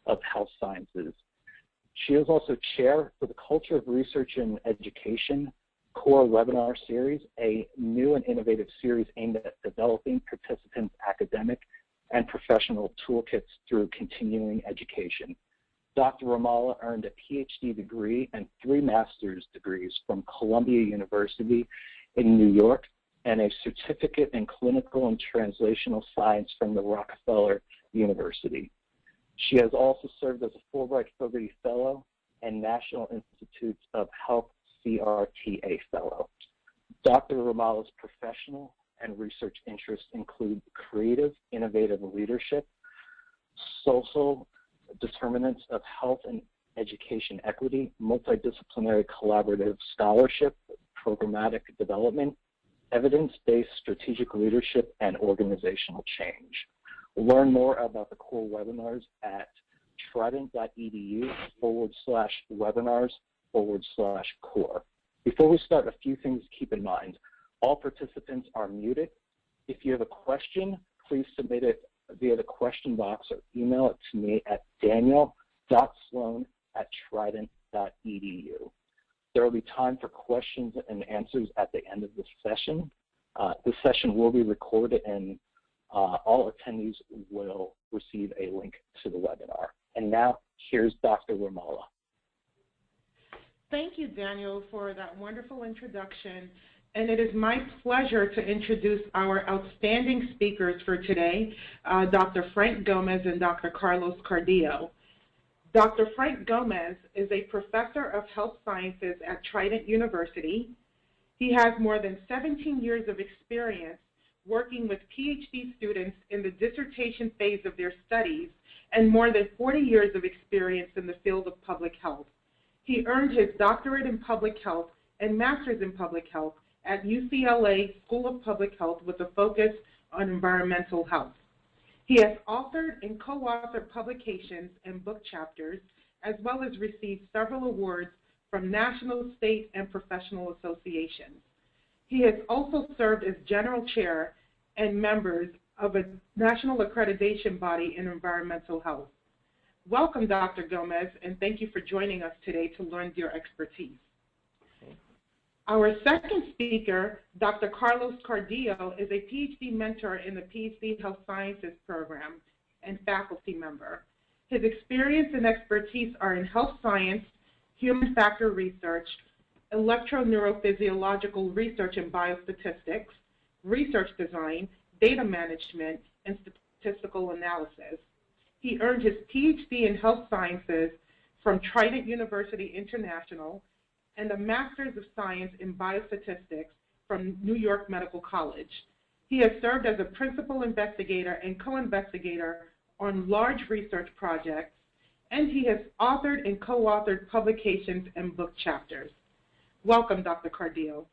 of Health Sciences. She is also chair for the Culture of Research and Education C.O.R.E webinar series, a new and innovative series aimed at developing participants' academic and professional toolkits through continuing education. Dr. Ramallah earned a PhD degree and 3 master's degrees from Columbia University in New York and a certificate in clinical and translational science from the Rockefeller University. She has also served as a Fulbright Fogarty Fellow and National Institutes of Health C.R.E Fellow. Dr. Ramallah's professional and research interests include creative, innovative leadership, social determinants of health and education equity, multidisciplinary collaborative scholarship, programmatic development, evidence-based strategic leadership, and organizational change. Learn more about the C.O.R.E webinars at trident.edu/webinars/C.O.R.E. Before we start, a few things to keep in mind. All participants are muted. If you have a question, please submit it via the question box or email it to me at daniel.sloan@trident.edu. There will be time for questions and answers at the end of the session. This session will be recorded and all attendees will receive a link to the webinar. And now, here's Dr. Ramallah. Thank you, Daniel, for that wonderful introduction. And it is my pleasure to introduce our outstanding speakers for today, Dr. Frank Gomez and Dr. Carlos Cardillo. Dr. Frank Gomez is a professor of health sciences at Trident University. He has more than 17 years of experience working with PhD students in the dissertation phase of their studies and more than 40 years of experience in the field of public health. He earned his doctorate in public health and master's in public health at UCLA School of Public Health with a focus on environmental health. He has authored and co-authored publications and book chapters, as well as received several awards from national, state, and professional associations. He has also served as general chair and members of a national accreditation body in environmental health. Welcome, Dr. Gomez, and thank you for joining us today to learn your expertise. Our second speaker, Dr. Carlos Cardillo, is a PhD mentor in the PhD Health Sciences program and faculty member. His experience and expertise are in health science, human factor research, electroneurophysiological research and biostatistics, research design, data management, and statistical analysis. He earned his PhD in health sciences from Trident University International and a Master's of Science in Biostatistics from New York Medical College. He has served as a principal investigator and co-investigator on large research projects, and he has authored and co-authored publications and book chapters. Welcome, Dr. Cardillo.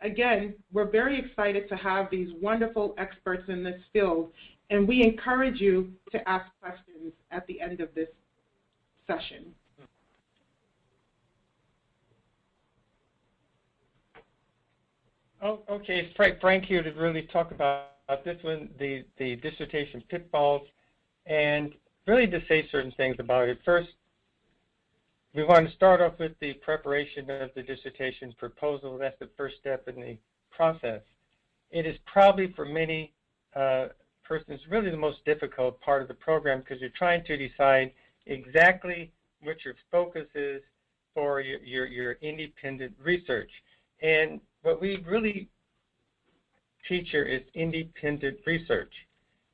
Again, we're very excited to have these wonderful experts in this field, and we encourage you to ask questions at the end of this session. Oh, okay, it's Frank here to really talk about this one, the dissertation pitfalls, and really to say certain things about it. First, we want to start off with the preparation of the dissertation proposal. That's the first step in the process. It is probably for many persons really the most difficult part of the program because you're trying to decide exactly what your focus is for your independent research. And what we really teach here is independent research.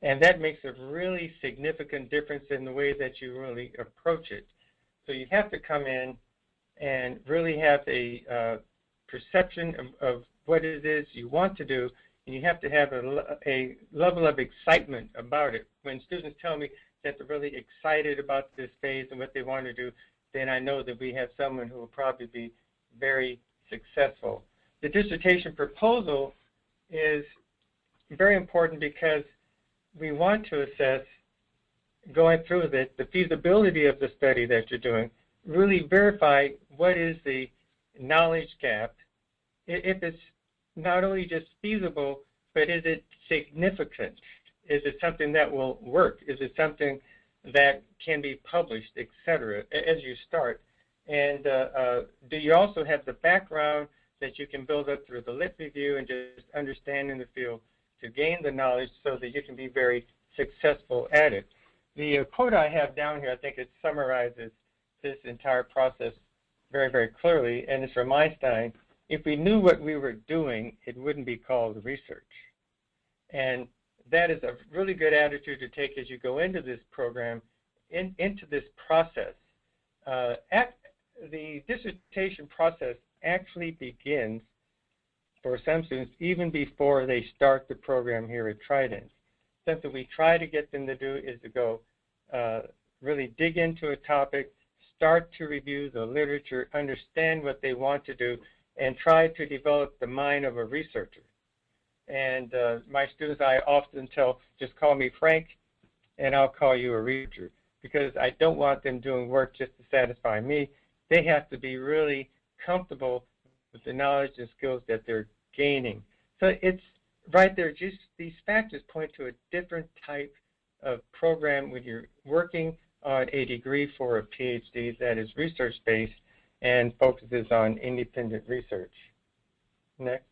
And that makes a really significant difference in the way that you really approach it. So you have to come in and really have a perception of what it is you want to do, and you have to have a level of excitement about it. When students tell me that they're really excited about this phase and what they want to do, then I know that we have someone who will probably be very successful. The dissertation proposal is very important because we want to assess, going through the feasibility of the study that you're doing, really verify what is the knowledge gap, if it's not only just feasible, but is it significant? Is it something that will work? Is it something that can be published, etc., as you start? And do you also have the background that you can build up through the lit review and just understanding the field to gain the knowledge so that you can be very successful at it? The quote I have down here, I think it summarizes this entire process very, very clearly, and it's from Einstein: if we knew what we were doing, it wouldn't be called research. And that is a really good attitude to take as you go into this program, into this process. The dissertation process actually begins for some students even before they start the program here at Trident. Something we try to get them to do is to go really dig into a topic, start to review the literature, understand what they want to do, and try to develop the mind of a researcher. And my students, I often tell, just call me Frank, and I'll call you a researcher, because I don't want them doing work just to satisfy me. They have to be really comfortable with the knowledge and skills that they're gaining. So it's right there, just these factors point to a different type of program when you're working on a degree for a PhD that is research-based and focuses on independent research. Next.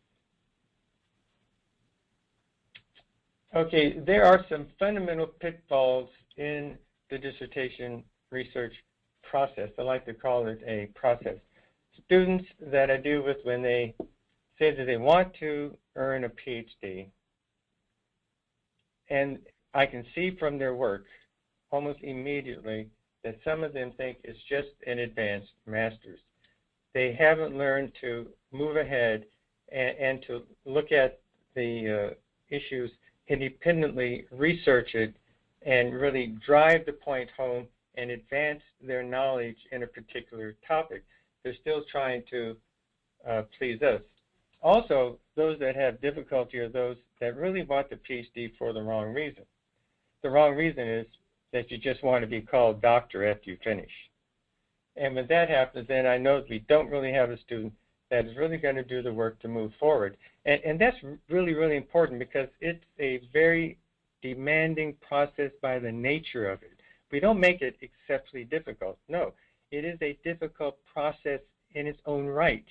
Okay, there are some fundamental pitfalls in the dissertation research process. I like to call it a process. Students that I deal with, when they say that they want to earn a PhD, and I can see from their work almost immediately that some of them think it's just an advanced master's. They haven't learned to move ahead and to look at the issues independently, research it, and really drive the point home and advance their knowledge in a particular topic. They're still trying to please us. Also, those that have difficulty are those that really want the PhD for the wrong reason. The wrong reason is that you just want to be called doctor after you finish. And when that happens, then I know that we don't really have a student that is really going to do the work to move forward. And that's really, really important, because it's a very demanding process by the nature of it. We don't make it exceptionally difficult. No, it is a difficult process in its own right.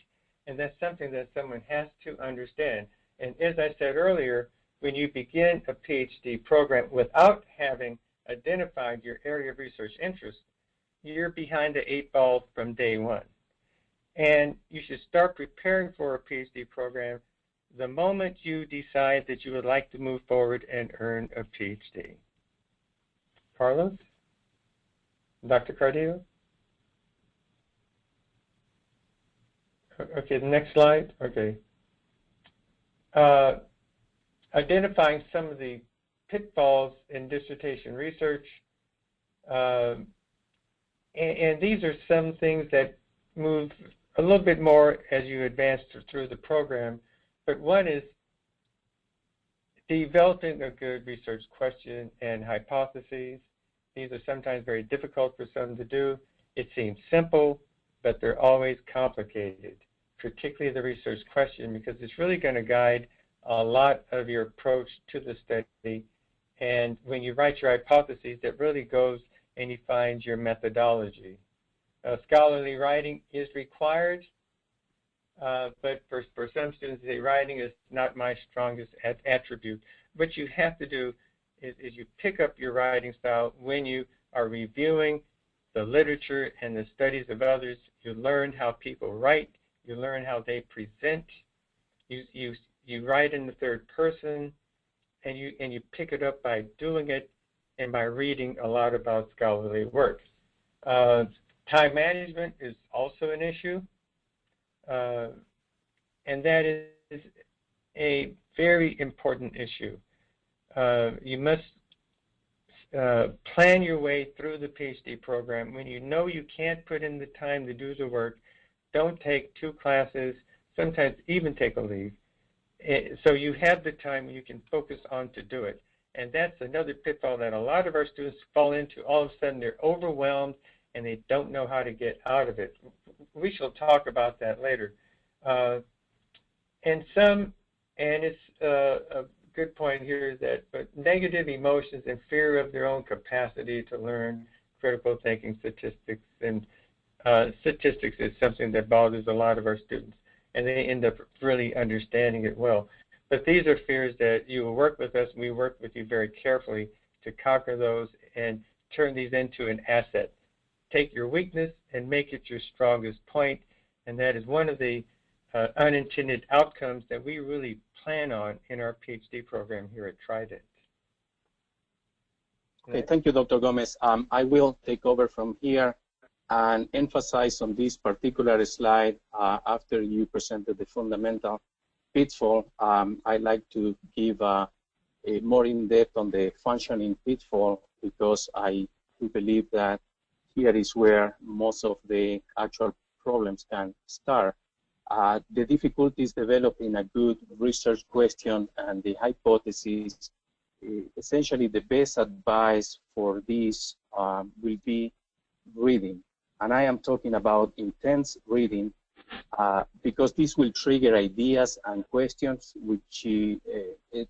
And that's something that someone has to understand. And as I said earlier, when you begin a PhD program without having identified your area of research interest, you're behind the 8 ball from day one. And you should start preparing for a PhD program the moment you decide that you would like to move forward and earn a PhD. Carlos? Dr. Cardillo? Okay, the next slide. Okay. Identifying some of the pitfalls in dissertation research. And these are some things that move a little bit more as you advance through the program. But one is developing a good research question and hypotheses. These are sometimes very difficult for some to do. It seems simple, but they're always complicated, particularly the research question, because it's really going to guide a lot of your approach to the study. And when you write your hypotheses, that really goes and defines your methodology. Scholarly writing is required, but for some students, the writing is not my strongest attribute. What you have to do is you pick up your writing style when you are reviewing the literature and the studies of others. You learn how people write. You learn how they present. You write in the third person, and you pick it up by doing it and by reading a lot about scholarly work. Time management is also an issue, and that is a very important issue. You must plan your way through the PhD program. When you know you can't put in the time to do the work, don't take 2 classes, sometimes even take a leave. So you have the time you can focus on to do it. And that's another pitfall that a lot of our students fall into. All of a sudden they're overwhelmed and they don't know how to get out of it. We shall talk about that later. And it's good point here is that but negative emotions and fear of their own capacity to learn critical thinking statistics, and statistics is something that bothers a lot of our students, and they end up really understanding it well. But these are fears that you will work with us, and we work with you very carefully to conquer those and turn these into an asset. Take your weakness and make it your strongest point, and that is one of the unintended outcomes that we really plan on in our PhD program here at Trident. Okay, thank you, Dr. Gomez. I will take over from here and emphasize on this particular slide after you presented the fundamental pitfall. I'd like to give a more in-depth on the functioning pitfall, because I do believe that here is where most of the actual problems can start. The difficulties developing a good research question and the hypothesis. Essentially, the best advice for this will be reading. And I am talking about intense reading because this will trigger ideas and questions which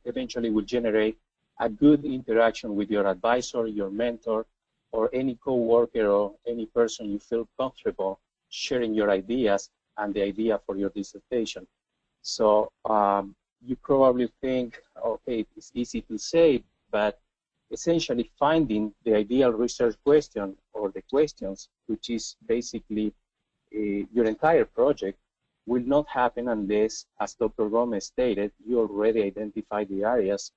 eventually will generate a good interaction with your advisor, your mentor, or any co-worker or any person you feel comfortable sharing your ideas and the idea for your dissertation. So you probably think, okay, it's easy to say, but essentially finding the ideal research question or the questions, which is basically your entire project, will not happen unless, as Dr. Gomez stated, you already identified the areas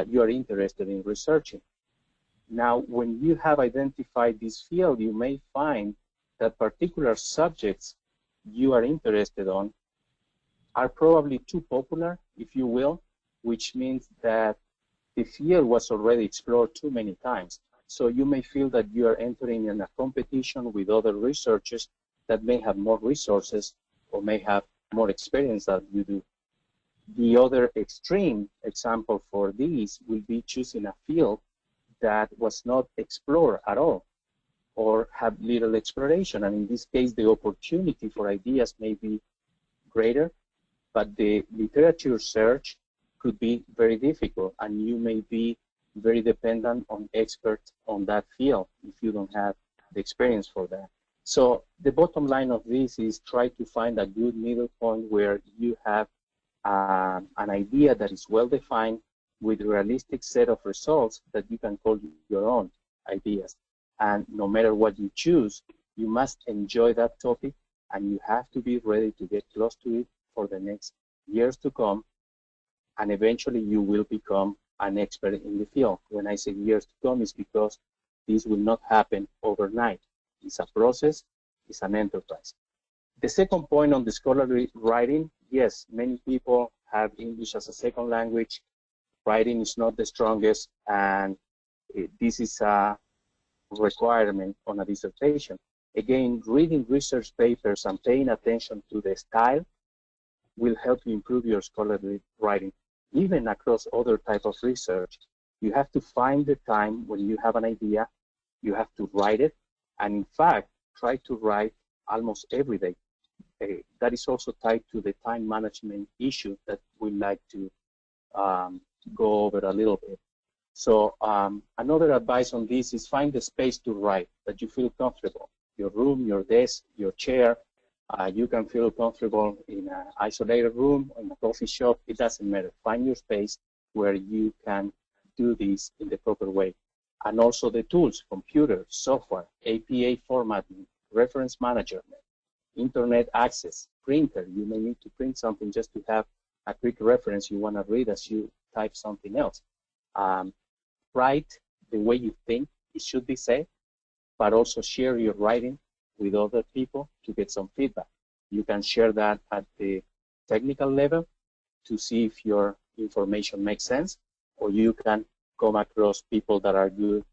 you are interested in researching. Now, when you have identified this field, you may find that particular subjects you are interested on are probably too popular, if you will, which means that the field was already explored too many times. So you may feel that you are entering in a competition with other researchers that may have more resources or may have more experience than you do. The other extreme example for this will be choosing a field that was not explored at all or have little exploration. And in this case, the opportunity for ideas may be greater, but the literature search could be very difficult, and you may be very dependent on experts on that field if you don't have the experience for that. So the bottom line of this is try to find a good middle point where you have an idea that is well defined with a realistic set of results that you can call your own ideas. And no matter what you choose, you must enjoy that topic, and you have to be ready to get close to it for the next years to come, and eventually you will become an expert in the field. When I say years to come, it's because this will not happen overnight. It's a process, it's an enterprise. The second point on the scholarly writing, yes, many people have English as a second language. Writing is not the strongest, and this is a requirement on a dissertation. Again, reading research papers and paying attention to the style will help you improve your scholarly writing. Even across other types of research, you have to find the time when you have an idea, you have to write it, and in fact, try to write almost every day. That is also tied to the time management issue that we'd like to go over a little bit. So another advice on this is find the space to write that you feel comfortable. Your room, your desk, your chair. You can feel comfortable in an isolated room, in a coffee shop. It doesn't matter. Find your space where you can do this in the proper way. And also the tools, computer, software, APA formatting, reference management, internet access, printer. You may need to print something just to have a quick reference you want to read as you type something else. Write the way you think it should be said, but also share your writing with other people to get some feedback. You can share that at the technical level to see if your information makes sense, or you can come across people that are good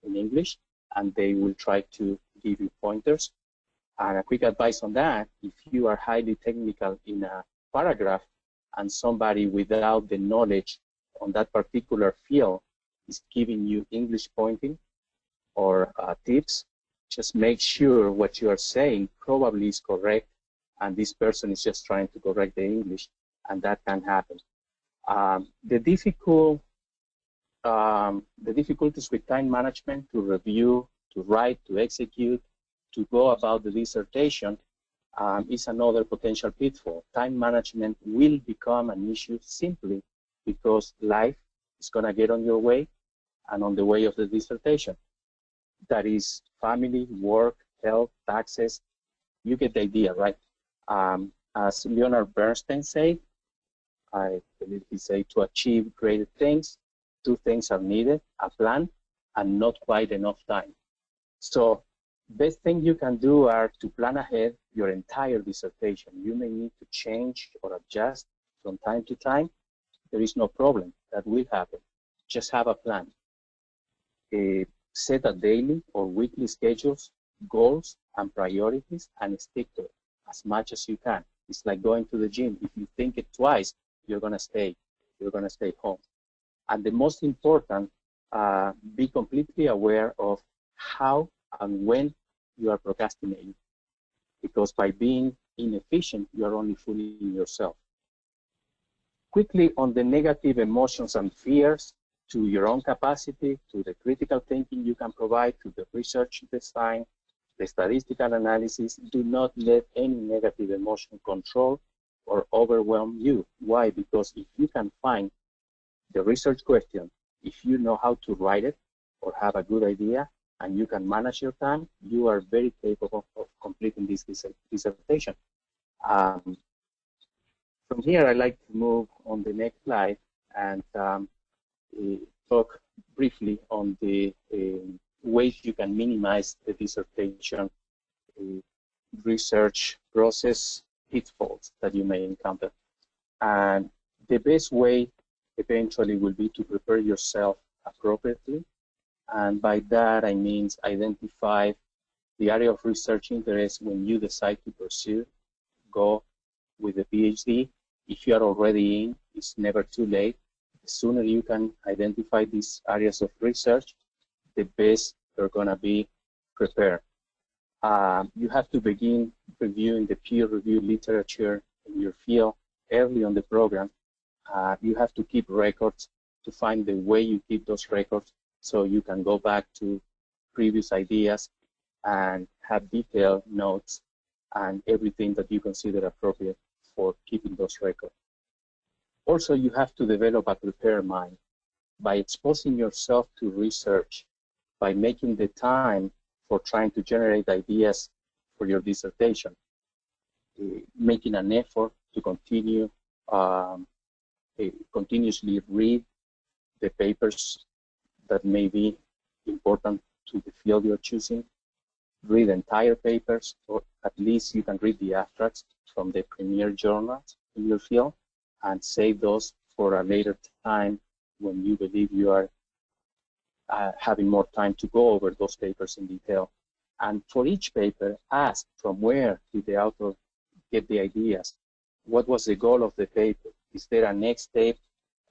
in English and they will try to give you pointers. And a quick advice on that, if you are highly technical in a paragraph and somebody without the knowledge on that particular field is giving you English pointing or tips, just make sure what you are saying probably is correct, and this person is just trying to correct the English, and that can happen. The difficulties with time management to review, to write, to execute, to go about the dissertation is another potential pitfall. Time management will become an issue simply because life is going to get on your way and on the way of the dissertation. That is family, work, health, taxes. You get the idea, right? As Leonard Bernstein said, I believe he said, to achieve great things, two things are needed: a plan and not quite enough time. So best thing you can do are to plan ahead your entire dissertation. You may need to change or adjust from time to time. There is no problem. That will happen. Just have a plan. Set a daily or weekly schedules, goals, and priorities, and stick to it as much as you can. It's like going to the gym. If you think it twice, you're going to stay home. And the most important, be completely aware of how and when you are procrastinating, because by being inefficient, you are only fooling yourself. Quickly on the negative emotions and fears, to your own capacity, to the critical thinking you can provide, to the research design, the statistical analysis. Do not let any negative emotion control or overwhelm you. Why? Because if you can find the research question, if you know how to write it or have a good idea, and you can manage your time, you are very capable of completing this dissertation. From here, I'd like to move on the next slide and talk briefly on the ways you can minimize the dissertation research process pitfalls that you may encounter. And the best way eventually will be to prepare yourself appropriately. And by that, I mean identify the area of research interest when you decide to pursue. Go with a PhD. If you are already in, it's never too late. The sooner you can identify these areas of research, the best you're going to be prepared. You have to begin reviewing the peer-reviewed literature in your field early on the program. You have to keep records to find the way you keep those records, so you can go back to previous ideas and have detailed notes and everything that you consider appropriate for keeping those records. Also, you have to develop a prepared mind by exposing yourself to research, by making the time for trying to generate ideas for your dissertation, making an effort to continuously read the papers that may be important to the field you're choosing, read entire papers, or at least you can read the abstracts from the premier journals in your field, and save those for a later time when you believe you are having more time to go over those papers in detail. And for each paper, ask from where did the author get the ideas? What was the goal of the paper? Is there a next step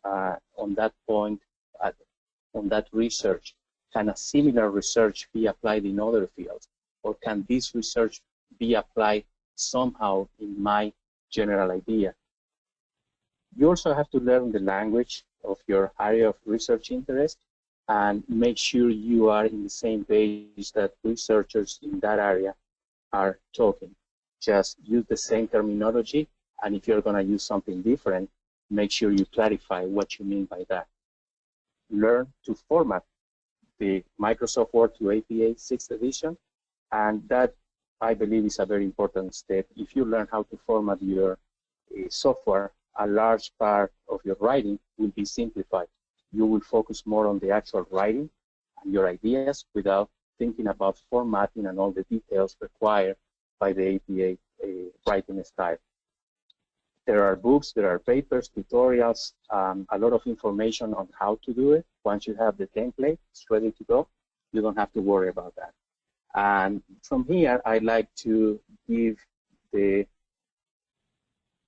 on that point, on that research? Can a similar research be applied in other fields? Or can this research be applied somehow in my general idea? You also have to learn the language of your area of research interest and make sure you are in the same page that researchers in that area are talking. Just use the same terminology, and if you're going to use something different, make sure you clarify what you mean by that. Learn to format the Microsoft Word to APA 6th edition, and that, I believe, is a very important step. If you learn how to format your software, a large part of your writing will be simplified. You will focus more on the actual writing and your ideas without thinking about formatting and all the details required by the APA writing style. There are books, there are papers, tutorials, a lot of information on how to do it. Once you have the template, it's ready to go. You don't have to worry about that. And from here, I'd like to give the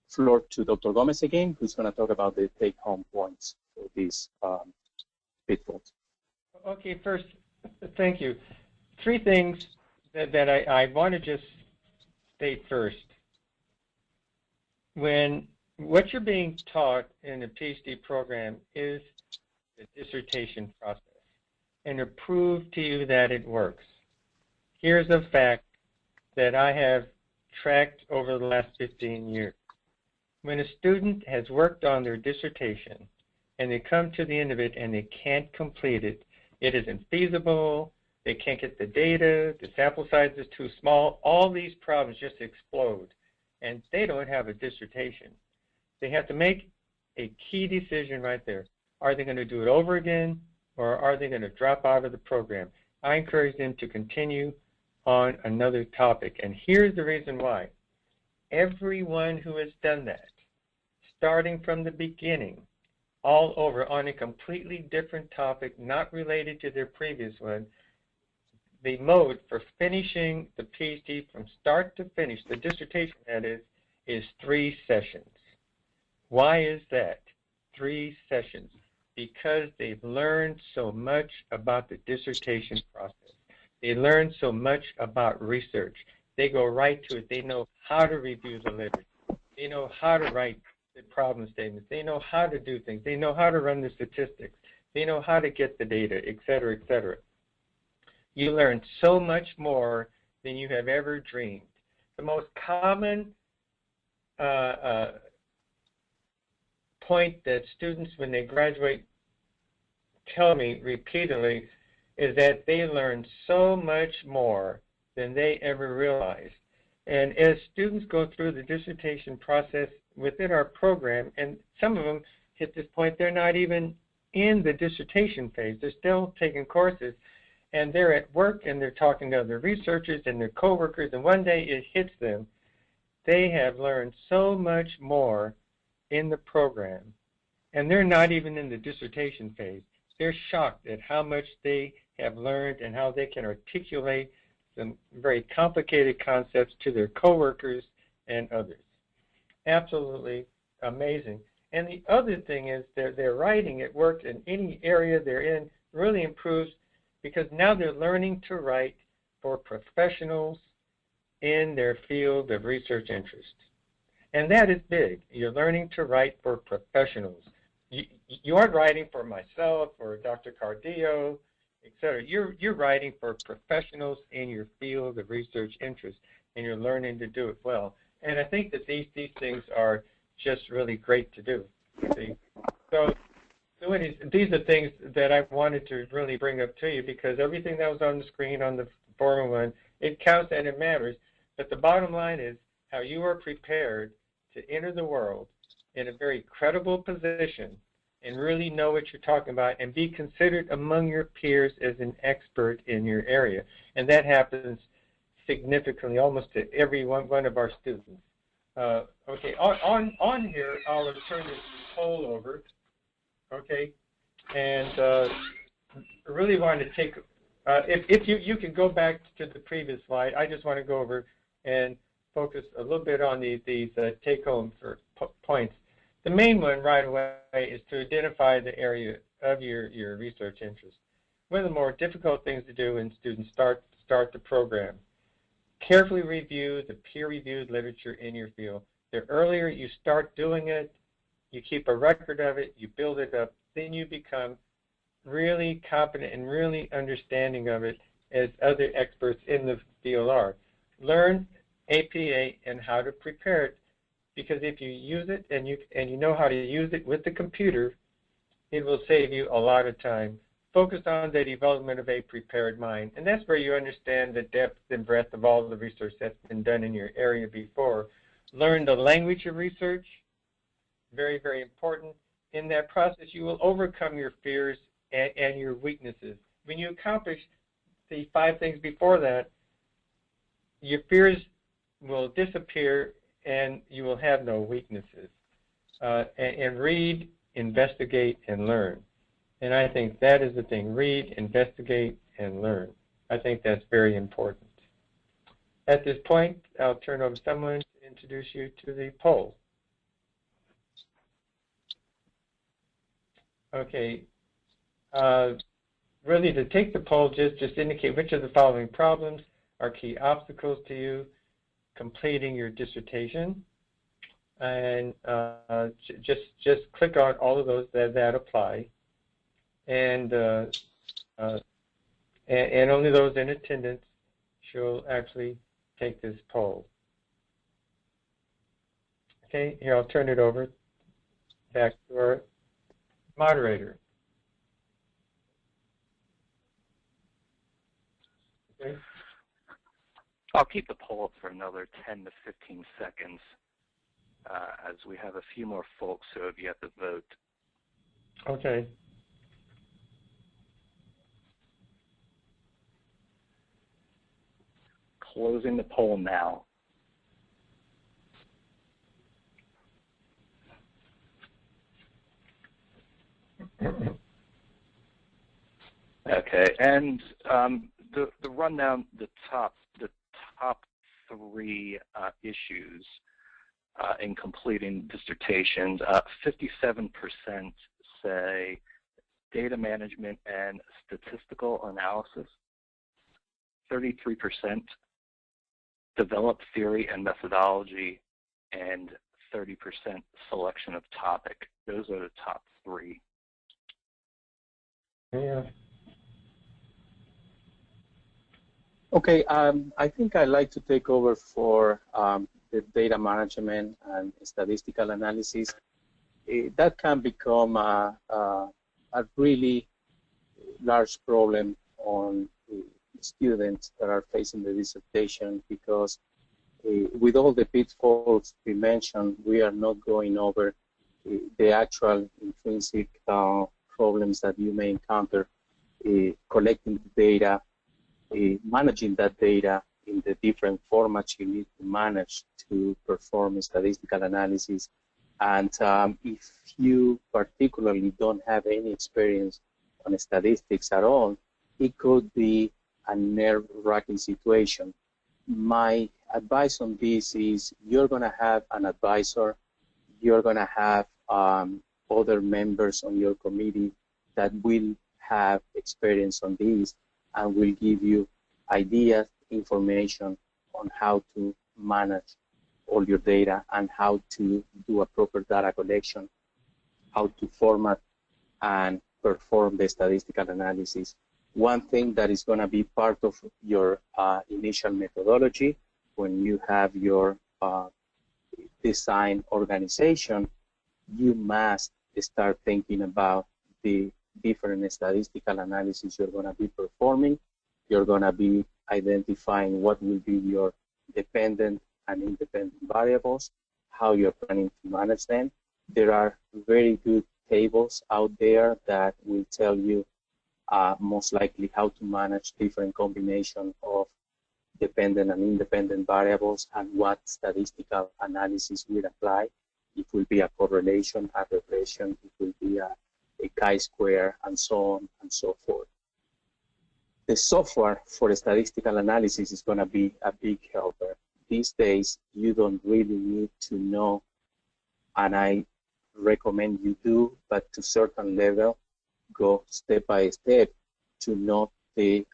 floor to Dr. Gomez again, who's going to talk about the take-home points for these pitfalls. Okay, first, thank you. Three things that I want to just state first. When what you're being taught in the PhD program is the dissertation process. And to prove to you that it works, here's a fact that I have tracked over the last 15 years. When a student has worked on their dissertation and they come to the end of it and they can't complete it, it isn't feasible, they can't get the data, the sample size is too small, all these problems just explode, and they don't have a dissertation. They have to make a key decision right there. Are they going to do it over again, or are they going to drop out of the program? I encourage them to continue on another topic, and here's the reason why. Everyone who has done that, starting from the beginning, all over on a completely different topic, not related to their previous one, the mode for finishing the PhD from start to finish, the dissertation that is 3 sessions. Why is that? 3 sessions. Because they've learned so much about the dissertation process. They learn so much about research. They go right to it. They know how to review the literature. They know how to write the problem statements. They know how to do things. They know how to run the statistics. They know how to get the data, et cetera, et cetera. You learn so much more than you have ever dreamed. The most common point that students, when they graduate, tell me repeatedly is that they learn so much more than they ever realized. And as students go through the dissertation process within our program, and some of them hit this point, they're not even in the dissertation phase. They're still taking courses, and they're at work, and they're talking to other researchers and their coworkers, and one day it hits them. They have learned so much more in the program, and they're not even in the dissertation phase. They're shocked at how much they have learned and how they can articulate some very complicated concepts to their coworkers and others. Absolutely amazing. And the other thing is their writing at work in any area they're in really improves, because now they're learning to write for professionals in their field of research interest. And that is big. You're learning to write for professionals. You aren't writing for myself or Dr. Cardillo, et cetera. You're writing for professionals in your field of research interest, and you're learning to do it well. And I think that these things are just really great to do. See? So these are things that I wanted to really bring up to you, because everything that was on the screen on the former one, it counts and it matters. But the bottom line is how you are prepared to enter the world in a very credible position and really know what you're talking about and be considered among your peers as an expert in your area. And that happens significantly almost to every one of our students. Okay, on here, I'll turn this poll over, okay, and really want to take, if you can go back to the previous slide, I just want to go over and focus a little bit on these take-home points. The main one right away is to identify the area of your research interest. One of the more difficult things to do when students start the program. Carefully review the peer-reviewed literature in your field. The earlier you start doing it, you keep a record of it, you build it up, then you become really competent and really understanding of it as other experts in the field are. Learn APA and how to prepare it, because if you use it and you know how to use it with the computer, it will save you a lot of time. Focus on the development of a prepared mind, and that's where you understand the depth and breadth of all the research that's been done in your area before. Learn the language of research, very, very important. In that process, you will overcome your fears and your weaknesses. When you accomplish the 5 things before that, your fears will disappear and you will have no weaknesses. And read, investigate, and learn. And I think that is the thing. Read, investigate, and learn. I think that's very important. At this point, I'll turn over to someone to introduce you to the poll. Okay. Really, to take the poll, just indicate which of the following problems are key obstacles to you completing your dissertation. and just click on all of those that apply, and only those in attendance shall actually take this poll. Okay, here I'll turn it over back to our moderator. Okay. I'll keep the poll up for another 10 to 15 seconds as we have a few more folks who have yet to vote. Okay. Closing the poll now. Okay, and the rundown, the top three issues in completing dissertations, 57% say data management and statistical analysis, 33% develop theory and methodology, and 30% selection of topic. Those are the top three. Yeah. Okay, I think I'd like to take over for the data management and statistical analysis. That can become a really large problem on students that are facing the dissertation, because with all the pitfalls we mentioned, we are not going over the actual intrinsic problems that you may encounter collecting the data, managing that data in the different formats you need to manage to perform statistical analysis. And if you particularly don't have any experience on statistics at all, it could be a nerve-wracking situation. My advice on this is you're going to have an advisor, you're going to have other members on your committee that will have experience on this and will give you ideas, information on how to manage all your data and how to do a proper data collection, how to format and perform the statistical analysis. One thing that is going to be part of your initial methodology when you have your design organization, you must start thinking about the different statistical analysis you're going to be performing. You're going to be identifying what will be your dependent and independent variables, how you're planning to manage them. There are very good tables out there that will tell you most likely how to manage different combinations of dependent and independent variables and what statistical analysis will apply. It will be a correlation, a regression, it will be a chi-square, and so on and so forth. The software for statistical analysis is going to be a big helper. These days, you don't really need to know, and I recommend you do, but to a certain level, go step by step to know the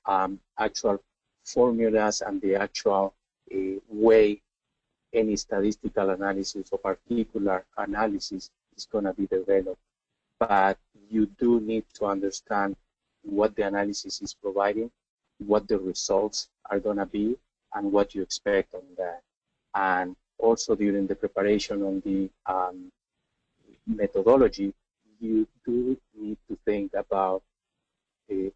actual formulas and the actual way any statistical analysis or particular analysis is going to be developed. But you do need to understand what the analysis is providing, what the results are going to be, and what you expect on that. And also during the preparation on the methodology, you do need to think about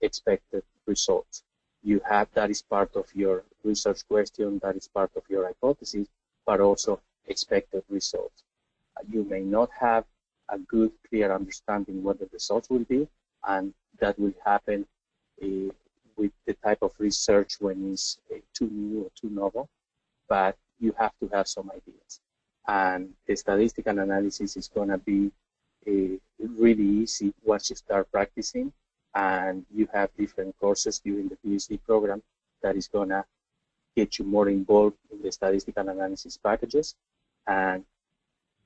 expected results. You have that is part of your research question, that is part of your hypothesis, but also expected results. You may not have a good, clear understanding what the results will be, and that will happen with the type of research when it's too new or too novel, but you have to have some ideas. And the statistical analysis is going to be really easy once you start practicing, and you have different courses during the PhD program that is going to get you more involved in the statistical analysis packages. And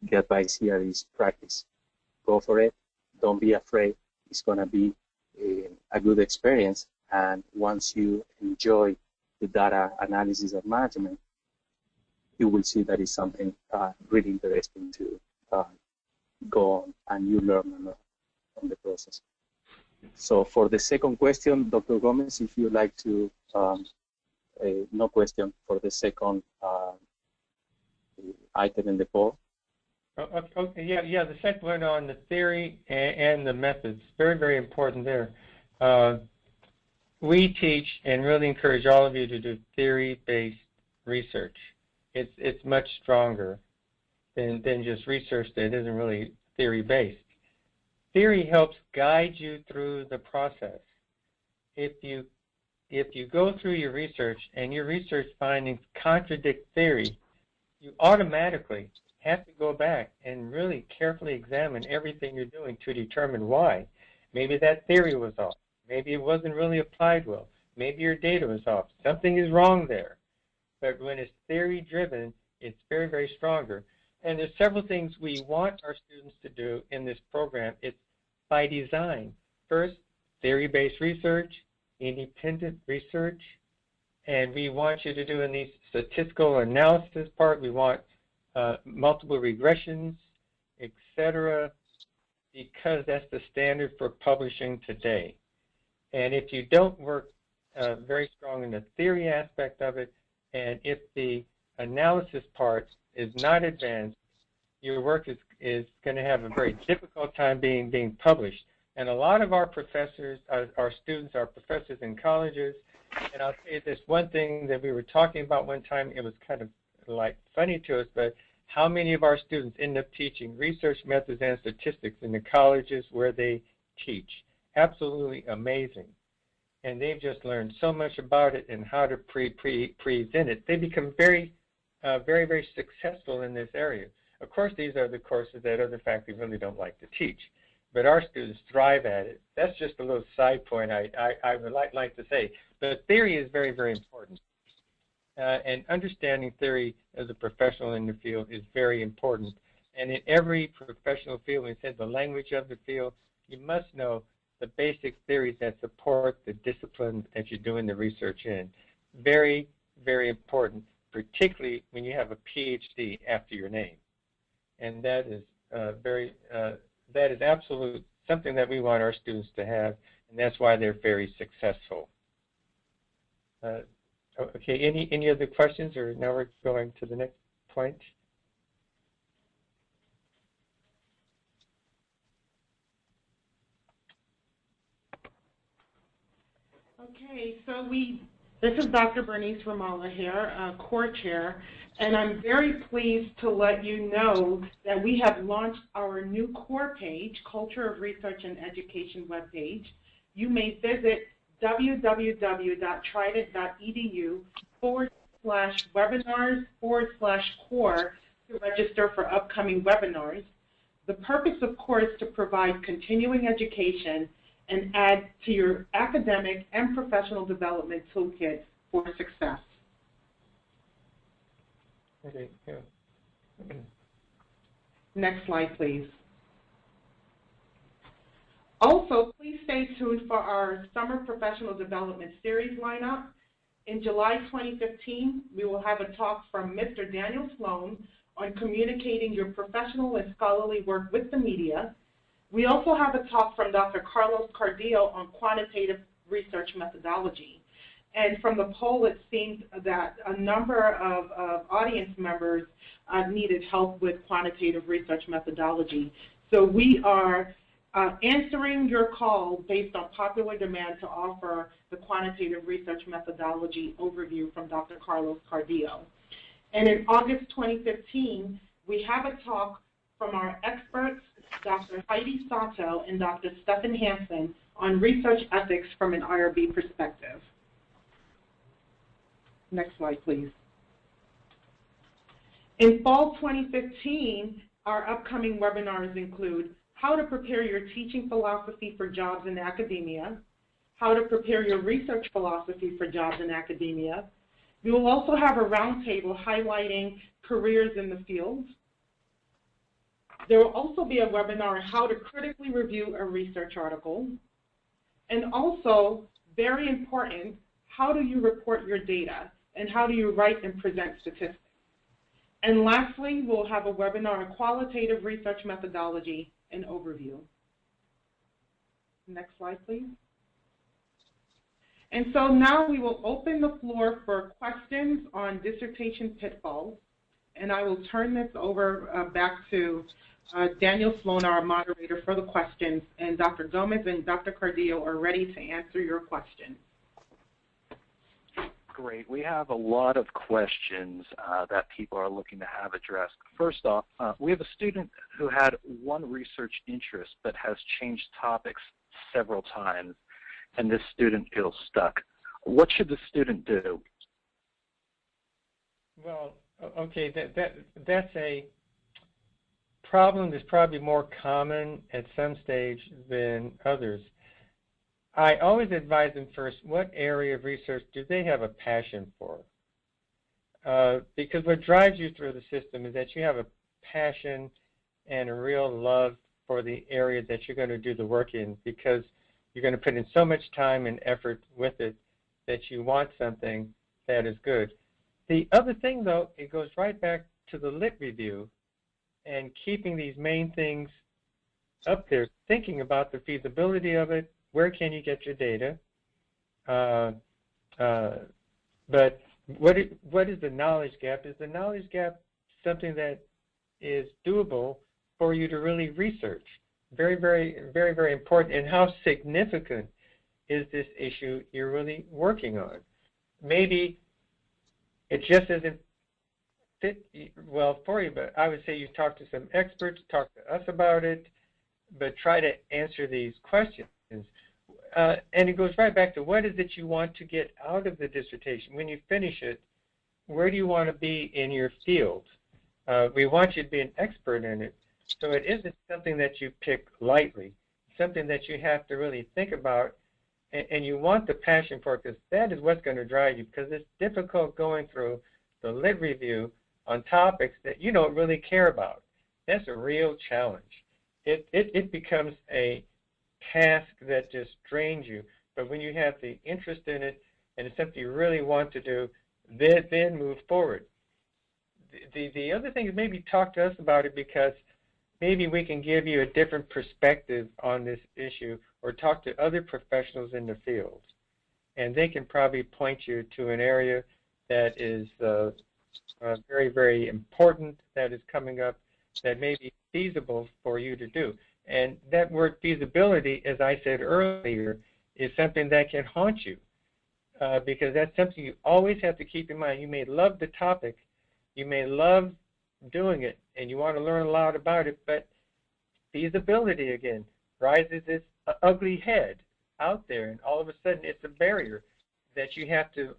the advice here is practice. Go for it. Don't be afraid. It's going to be a good experience. And once you enjoy the data analysis and management, you will see that it's something really interesting to go on, and you learn a lot from the process. So for the second question, Dr. Gomez, if you'd like to, no question for the second item in the poll. Okay, yeah, the second one on the theory and the methods, very important there. We teach and really encourage all of you to do theory-based research. It's much stronger than just research that isn't really theory-based. Theory helps guide you through the process. If you go through your research and your research findings contradict theory, you automatically have to go back and really carefully examine everything you're doing to determine why. Maybe that theory was off. Maybe it wasn't really applied well. Maybe your data was off. Something is wrong there. But when it's theory-driven, it's very stronger. And there's several things we want our students to do in this program. It's by design. First, theory-based research, independent research, and we want you to do in these statistical analysis part, we want multiple regressions, etc., because that's the standard for publishing today. And if you don't work very strong in the theory aspect of it, and if the analysis part is not advanced, your work is going to have a very difficult time being published. And a lot of our professors, our students, are professors in colleges. And I'll say this one thing that we were talking about one time, it was kind of like funny to us, but how many of our students end up teaching research methods and statistics in the colleges where they teach? Absolutely amazing. And they've just learned so much about it and how to present it. They become very successful in this area. Of course, these are the courses that other faculty really don't like to teach, but our students thrive at it. That's just a little side point I would like to say. But theory is very important. And understanding theory as a professional in the field is very important. And in every professional field, we said the language of the field, you must know the basic theories that support the discipline that you're doing the research in. Very important, particularly when you have a PhD after your name. And that is that is absolute something that we want our students to have, and that's why they're very successful. Okay, any other questions, or now we're going to the next point? Okay, so this is Dr. Bernice Ramallah here, C.O.R.E Chair, and I'm very pleased to let you know that we have launched our new C.O.R.E page, Culture of Research and Education webpage. You may visit www.trident.edu/webinars/C.O.R.E to register for upcoming webinars. The purpose of C.O.R.E is to provide continuing education and add to your academic and professional development toolkit for success. Okay, yeah. Next slide, please. Also, please stay tuned for our Summer Professional Development Series lineup. In July 2015, we will have a talk from Mr. Daniel Sloan on communicating your professional and scholarly work with the media. We also have a talk from Dr. Carlos Cardillo on quantitative research methodology. And from the poll, it seemed that a number of audience members needed help with quantitative research methodology. So we are answering your call based on popular demand to offer the quantitative research methodology overview from Dr. Carlos Cardillo. And in August 2015, we have a talk from our experts, Dr. Heidi Sato and Dr. Stefan Hansen, on research ethics from an IRB perspective. Next slide, please. In fall 2015, our upcoming webinars include how to prepare your teaching philosophy for jobs in academia, how to prepare your research philosophy for jobs in academia. We will also have a roundtable highlighting careers in the field. There will also be a webinar on how to critically review a research article. And also, very important, how do you report your data and how do you write and present statistics? And lastly, we'll have a webinar on qualitative research methodology and overview. Next slide, please. And so now we will open the floor for questions on dissertation pitfalls. And I will turn this over back to Daniel Sloan, our moderator, for the questions. And Dr. Gomez and Dr. Cardillo are ready to answer your questions. Great. We have a lot of questions that people are looking to have addressed. First off, we have a student who had one research interest but has changed topics several times, and this student feels stuck. What should the student do? Well, okay, that's a problem that's probably more common at some stage than others. I always advise them first, what area of research do they have a passion for? Because what drives you through the system is that you have a passion and a real love for the area that you're going to do the work in, because you're going to put in so much time and effort with it that you want something that is good. The other thing, though, it goes right back to the lit review and keeping these main things up there, thinking about the feasibility of it. Where can you get your data? But what is the knowledge gap? Is the knowledge gap something that is doable for you to really research? Very, very, very, very important. And how significant is this issue you're really working on? Maybe it just isn't fit well for you, but I would say you talk to some experts, talk to us about it, but try to answer these questions. And it goes right back to what is it you want to get out of the dissertation. When you finish it, where do you want to be in your field? We want you to be an expert in it. So it isn't something that you pick lightly, something that you have to really think about, and you want the passion for it, because that is what's going to drive you, because it's difficult going through the lit review on topics that you don't really care about. That's a real challenge. It becomes a task that just drains you. But when you have the interest in it and it's something you really want to do, then move forward. The other thing is maybe talk to us about it, because maybe we can give you a different perspective on this issue, or talk to other professionals in the field. And they can probably point you to an area that is very, very important, that is coming up, that may be feasible for you to do. And that word feasibility, as I said earlier, is something that can haunt you, because that's something you always have to keep in mind. You may love the topic, you may love doing it, and you want to learn a lot about it, but feasibility, again, rises its ugly head out there, and all of a sudden it's a barrier that you have to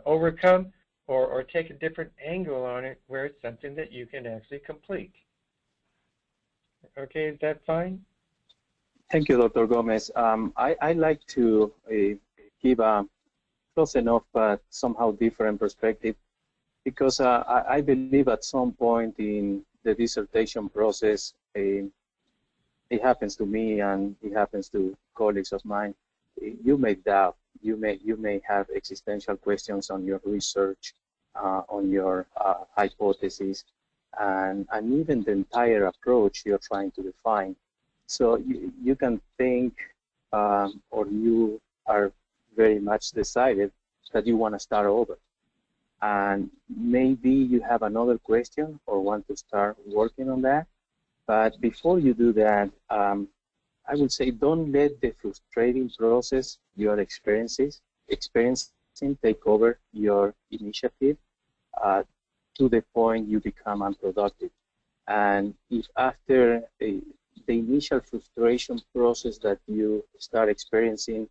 overcome, or take a different angle on it where it's something that you can actually complete. Okay, is that fine? Thank you, Dr. Gomez. I like to give a close enough but somehow different perspective, because I believe at some point in the dissertation process, it happens to me and it happens to colleagues of mine, you may doubt, you may have existential questions on your research, on your hypothesis, and even the entire approach you're trying to define. So you can think, or you are very much decided that you want to start over. And maybe you have another question or want to start working on that. But before you do that, I would say don't let the frustrating process you're experiencing take over your initiative to the point you become unproductive. And if after the initial frustration process that you start experiencing,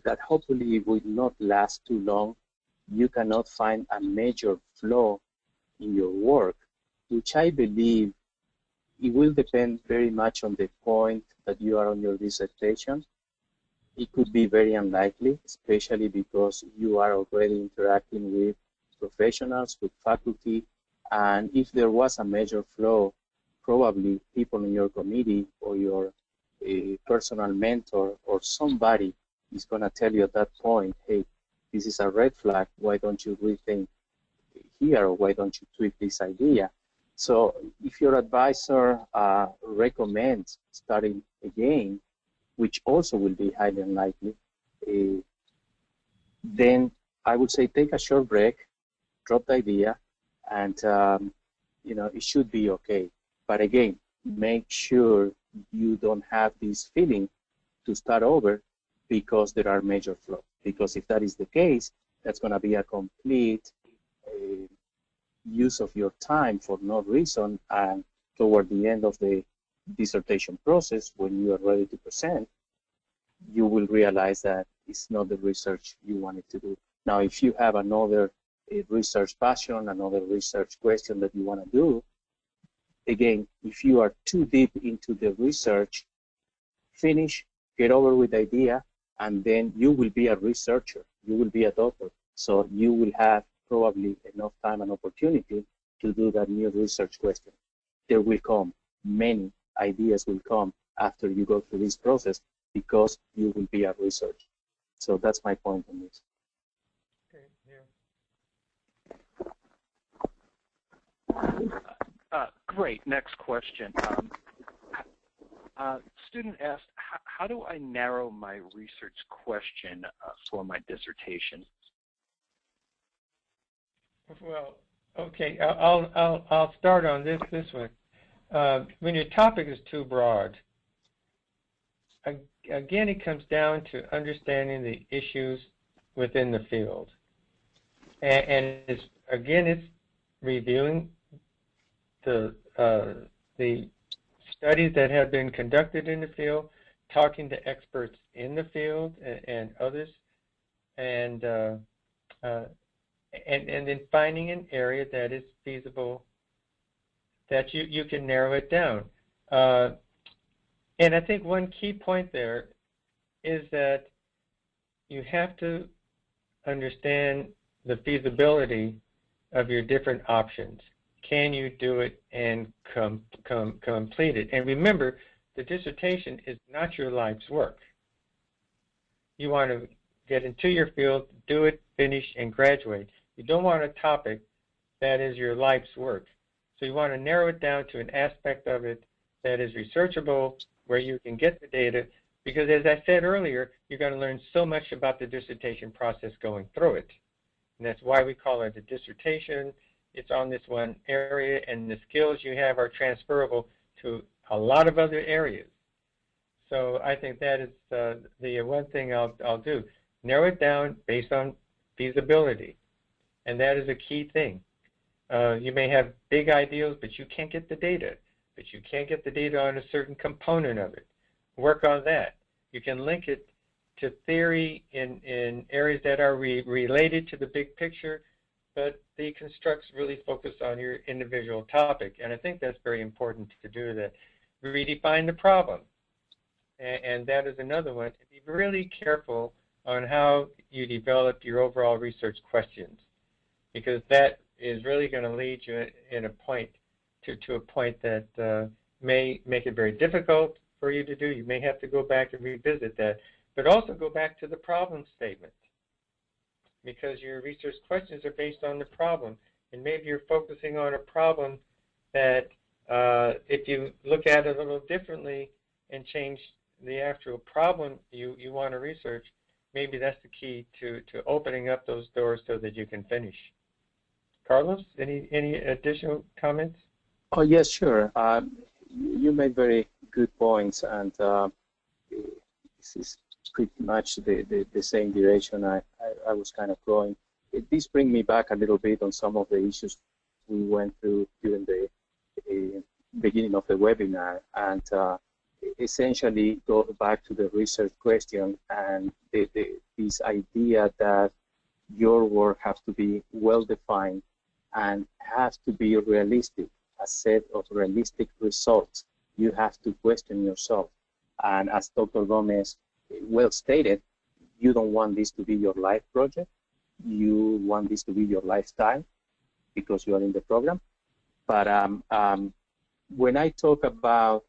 that hopefully will not last too long, you cannot find a major flaw in your work, which I believe it will depend very much on the point that you are on your dissertation. It could be very unlikely, especially because you are already interacting with professionals, with faculty, and if there was a major flaw, probably people in your committee or your personal mentor or somebody is going to tell you at that point, hey, this is a red flag, why don't you rethink here, or why don't you tweak this idea? So if your advisor recommends starting again, which also will be highly unlikely, then I would say take a short break, drop the idea, and it should be okay. But again, make sure you don't have this feeling to start over because there are major flaws. Because if that is the case, that's going to be a complete use of your time for no reason, and toward the end of the dissertation process, when you are ready to present, you will realize that it's not the research you wanted to do. Now, if you have another research passion, another research question that you want to do, again, if you are too deep into the research, finish, get over with the idea, and then you will be a researcher. You will be a doctor. So you will have probably enough time and opportunity to do that new research question. There will come, many ideas will come after you go through this process because you will be a researcher. So that's my point on this. Okay, yeah. Great. Next question. Student asked, how do I narrow my research question for my dissertation? Well, okay, I'll start on this one. When your topic is too broad, again, it comes down to understanding the issues within the field, and it's reviewing the studies that have been conducted in the field, talking to experts in the field and others, and then finding an area that is feasible, that you can narrow it down. And I think one key point there is that you have to understand the feasibility of your different options. Can you do it and complete it? And remember, the dissertation is not your life's work. You want to get into your field, do it, finish, and graduate. You don't want a topic that is your life's work. So you want to narrow it down to an aspect of it that is researchable, where you can get the data, because as I said earlier, you're going to learn so much about the dissertation process going through it. And that's why we call it a dissertation. It's on this one area, and the skills you have are transferable to a lot of other areas. So I think that is the one thing I'll do. Narrow it down based on feasibility, and that is a key thing. You may have big ideals, but you can't get the data. But you can't get the data on a certain component of it. Work on that. You can link it to theory in areas that are related to the big picture, but the constructs really focus on your individual topic. And I think that's very important to do that. Redefine the problem. And that is another one. Be really careful on how you develop your overall research questions, because that is really going to lead you in a point to a point that may make it very difficult for you to do. You may have to go back and revisit that, but also go back to the problem statement, because your research questions are based on the problem, and maybe you're focusing on a problem that if you look at it a little differently and change the actual problem you want to research, maybe that's the key to opening up those doors so that you can finish. Carlos, any additional comments? Oh, yes, sure. You made very good points, and this is pretty much the same direction I was kind of going. This brings me back a little bit on some of the issues we went through during the beginning of the webinar, and essentially go back to the research question and this idea that your work has to be well-defined and has to be realistic, a set of realistic results. You have to question yourself. And as Dr. Gomez well stated, you don't want this to be your life project. You want this to be your lifestyle because you are in the program. But when I talk about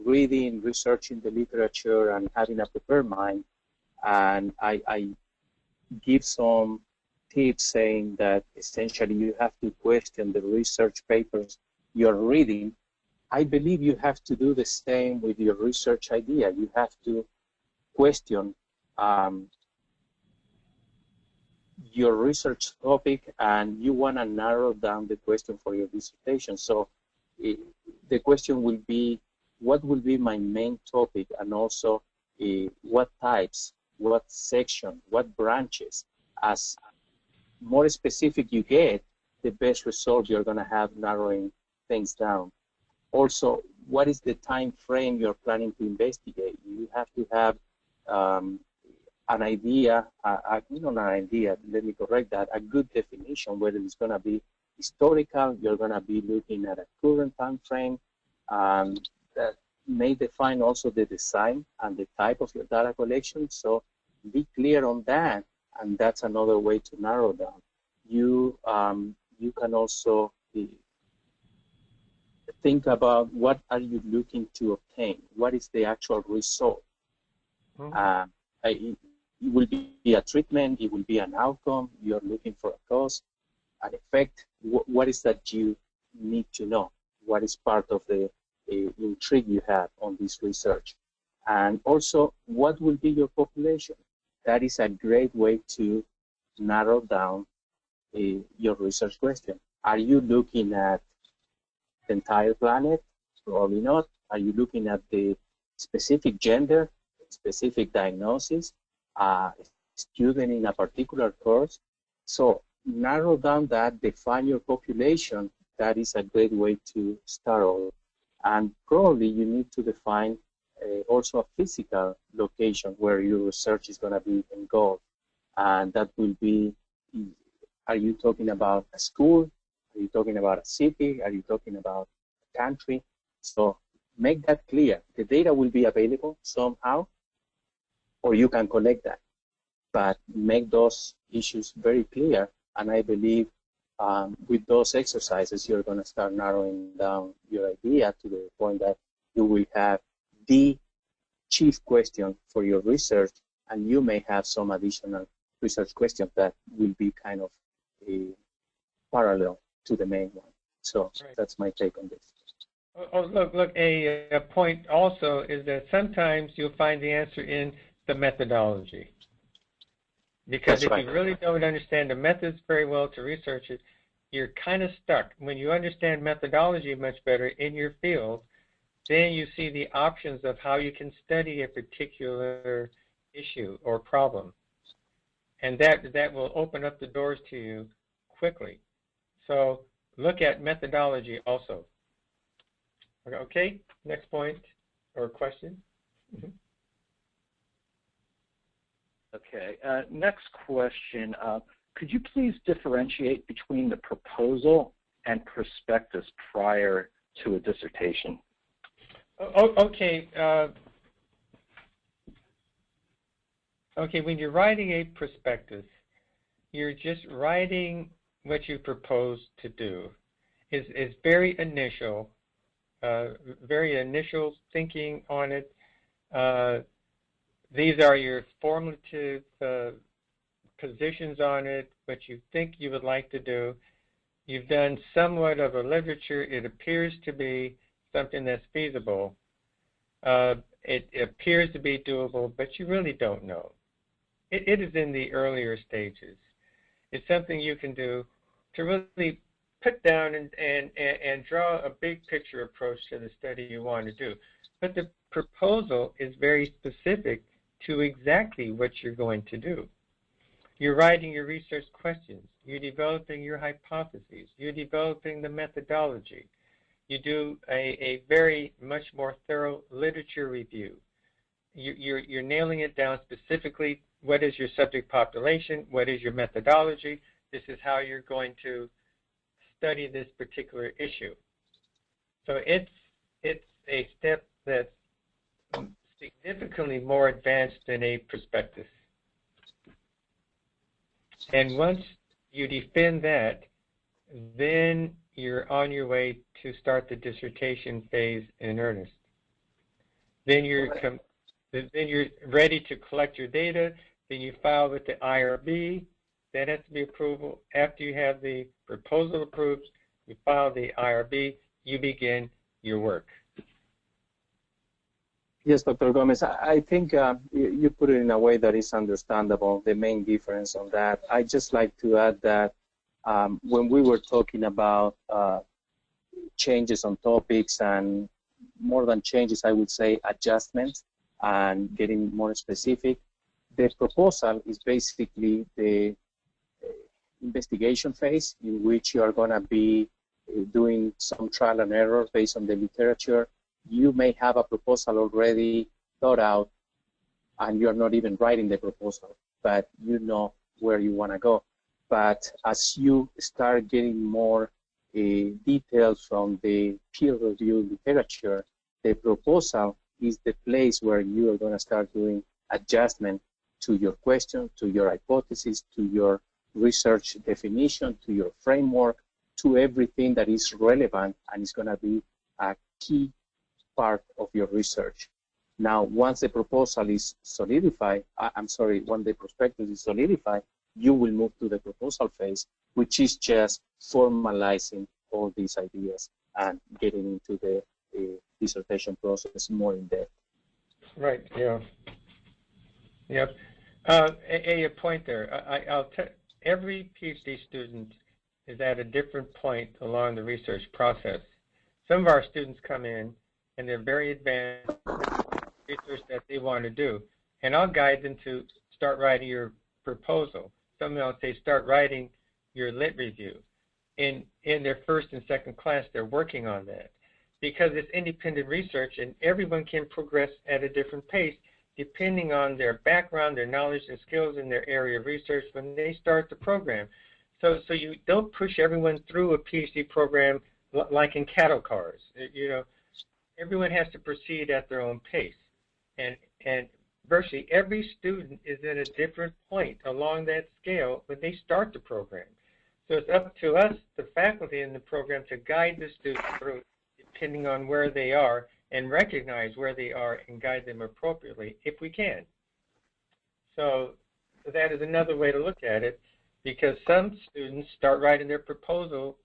reading, researching the literature, and having a prepared mind, and I give some tips saying that essentially you have to question the research papers you're reading. I believe you have to do the same with your research idea. You have to question your research topic, and you want to narrow down the question for your dissertation. So the question will be, what will be my main topic, and also what types, what section, what branches. As more specific you get, the best result you're going to have narrowing things down. Also, what is the time frame you're planning to investigate? You have to have an idea, not an idea, let me correct that, a good definition, whether it's going to be historical, you're going to be looking at a current time frame, that may define also the design and the type of your data collection. So be clear on that, and that's another way to narrow down. You can also think about what are you looking to obtain, what is the actual result. It will be a treatment, it will be an outcome, you're looking for a cause, an effect. What is that you need to know? What is part of the intrigue you have on this research? And also, what will be your population? That is a great way to narrow down your research question. Are you looking at the entire planet? Probably not. Are you looking at the specific gender, specific diagnosis, student in a particular course? So narrow down that, define your population. That is a great way to start off. And probably you need to define also a physical location where your research is going to be engulfed. And that will be, are you talking about a school? Are you talking about a city? Are you talking about a country? So make that clear. The data will be available somehow, or you can collect that. But make those issues very clear, and I believe with those exercises, you're going to start narrowing down your idea to the point that you will have the chief question for your research, and you may have some additional research questions that will be kind of parallel to the main one. So that's my take on this. Oh, look, a point also is that sometimes you'll find the answer in the methodology. Because if you really don't understand the methods very well to research it, you're kind of stuck. When you understand methodology much better in your field, then you see the options of how you can study a particular issue or problem. And that will open up the doors to you quickly. So look at methodology also. Okay, next point or question. Mm-hmm. Okay, next question. Could you please differentiate between the proposal and prospectus prior to a dissertation? Okay. Okay, when you're writing a prospectus, you're just writing what you propose to do. It's very initial thinking on it. These are your formative positions on it, what you think you would like to do. You've done somewhat of a literature. It appears to be something that's feasible. It appears to be doable, but you really don't know. It is in the earlier stages. It's something you can do to really put down and draw a big picture approach to the study you want to do. But the proposal is very specific to exactly what you're going to do. You're writing your research questions. You're developing your hypotheses. You're developing the methodology. You do a very much more thorough literature review. You're nailing it down specifically. What is your subject population? What is your methodology? This is how you're going to study this particular issue. So it's a step that's significantly more advanced than a prospectus. And once you defend that, then you're on your way to start the dissertation phase in earnest. Then you're ready to collect your data. Then you file with the IRB. That has to be approval. After you have the proposal approved, you file the IRB, you begin your work. Yes, Dr. Gomez, I think you put it in a way that is understandable, the main difference on that. I just like to add that when we were talking about changes on topics, and more than changes, I would say adjustments and getting more specific, the proposal is basically the investigation phase in which you are going to be doing some trial and error based on the literature. You may have a proposal already thought out and you're not even writing the proposal, but you know where you want to go. But as you start getting more details from the peer-reviewed literature, the proposal is the place where you are going to start doing adjustment to your question, to your hypothesis, to your research definition, to your framework, to everything that is relevant and is going to be a key part of your research. Now, once the proposal is solidified, when the prospectus is solidified, you will move to the proposal phase, which is just formalizing all these ideas and getting into the dissertation process more in depth. Right, yeah. Yep. A point there. Every PhD student is at a different point along the research process. Some of our students come in and they're very advanced research that they want to do, and I'll guide them to start writing your proposal. Some of them I'll say start writing your lit review. In their first and second class, they're working on that because it's independent research, and everyone can progress at a different pace depending on their background, their knowledge and skills in their area of research when they start the program. So you don't push everyone through a PhD program like in cattle cars. You know, everyone has to proceed at their own pace, and virtually every student is at a different point along that scale when they start the program. So it's up to us, the faculty in the program, to guide the students through depending on where they are and recognize where they are and guide them appropriately if we can. So that is another way to look at it, because some students start writing their proposal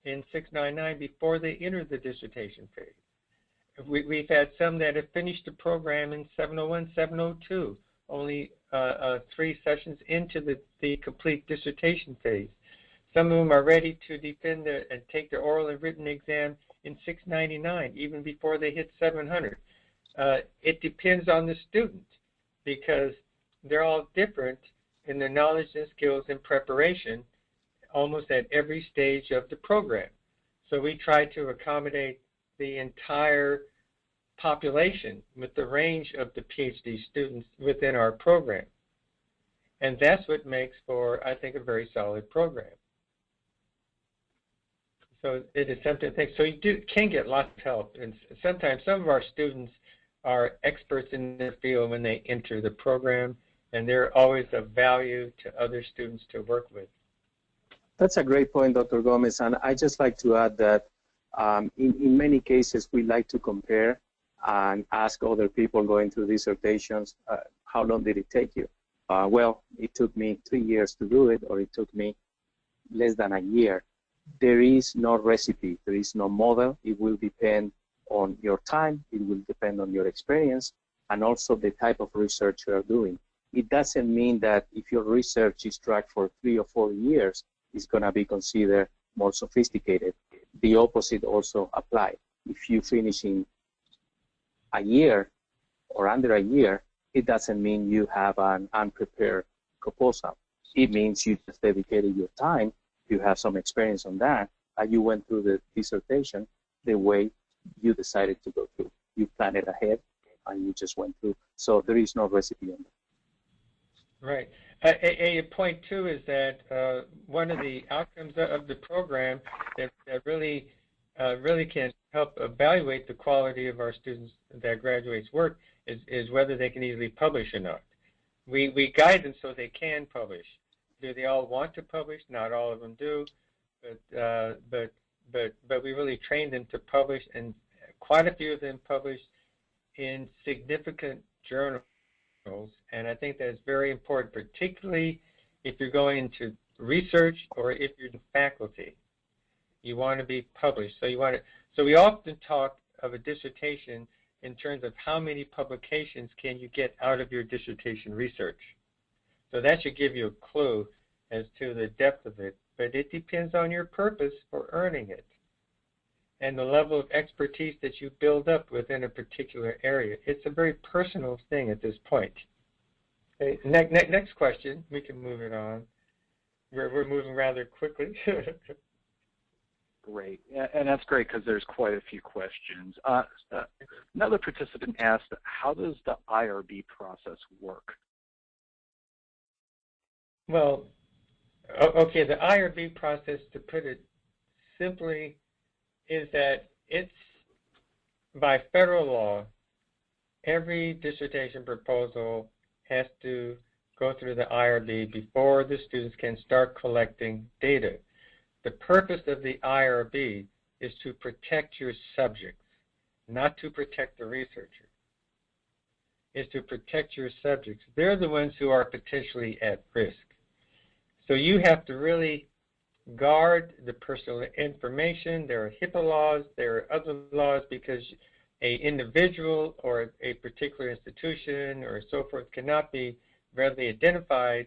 in 699 before they enter the dissertation phase. We've had some that have finished the program in 701, 702, only 3 sessions into the complete dissertation phase. Some of them are ready to defend and take their oral and written exam in 699, even before they hit 700. It depends on the student because they're all different in their knowledge and skills and preparation almost at every stage of the program. So we try to accommodate the entire population with the range of the PhD students within our program. And that's what makes for, I think, a very solid program. So it is something to think. So you can get lots of help. And sometimes some of our students are experts in their field when they enter the program, and they're always of value to other students to work with. That's a great point, Dr. Gomez. And I just like to add that in many cases, we like to compare and ask other people going through dissertations, how long did it take you? Well, it took me 3 years to do it, or it took me less than a year. There is no recipe, there is no model. It will depend on your time, it will depend on your experience, and also the type of research you are doing. It doesn't mean that if your research is tracked for 3 or 4 years, it's going to be considered more sophisticated. The opposite also applies. If you finish in a year or under a year, it doesn't mean you have an unprepared proposal. It means you just dedicated your time, you have some experience on that, and you went through the dissertation the way you decided to go through. You planned it ahead, and you just went through. So there is no recipe on that. Right. A point, too, is that one of the outcomes of the program that really can help evaluate the quality of our students that graduates' work is whether they can easily publish or not. We guide them so they can publish. Do they all want to publish? Not all of them do, but we really train them to publish, and quite a few of them publish in significant journals, and I think that's very important, particularly if you're going into research or if you're in faculty. You want to be published. So we often talk of a dissertation in terms of how many publications can you get out of your dissertation research. So that should give you a clue as to the depth of it, but it depends on your purpose for earning it and the level of expertise that you build up within a particular area. It's a very personal thing at this point. Okay, next question, we can move it on. We're moving rather quickly. Great, and that's great because there's quite a few questions. Another participant asked, how does the IRB process work? Well, okay, the IRB process, to put it simply, is that it's by federal law, every dissertation proposal has to go through the IRB before the students can start collecting data. The purpose of the IRB is to protect your subjects, not to protect the researcher. It's to protect your subjects. They're the ones who are potentially at risk. So you have to really guard the personal information. There are HIPAA laws, there are other laws, because an individual or a particular institution or so forth cannot be readily identified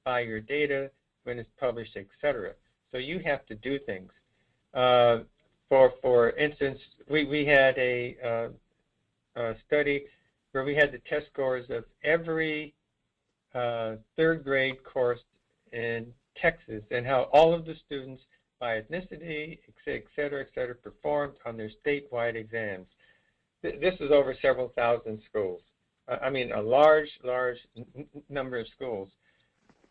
by your data when it's published, etc. So you have to do things. For instance, we had a study where we had the test scores of every third grade course in Texas and how all of the students by ethnicity, et cetera, performed on their statewide exams. This is over several thousand schools. I mean, a large number of schools.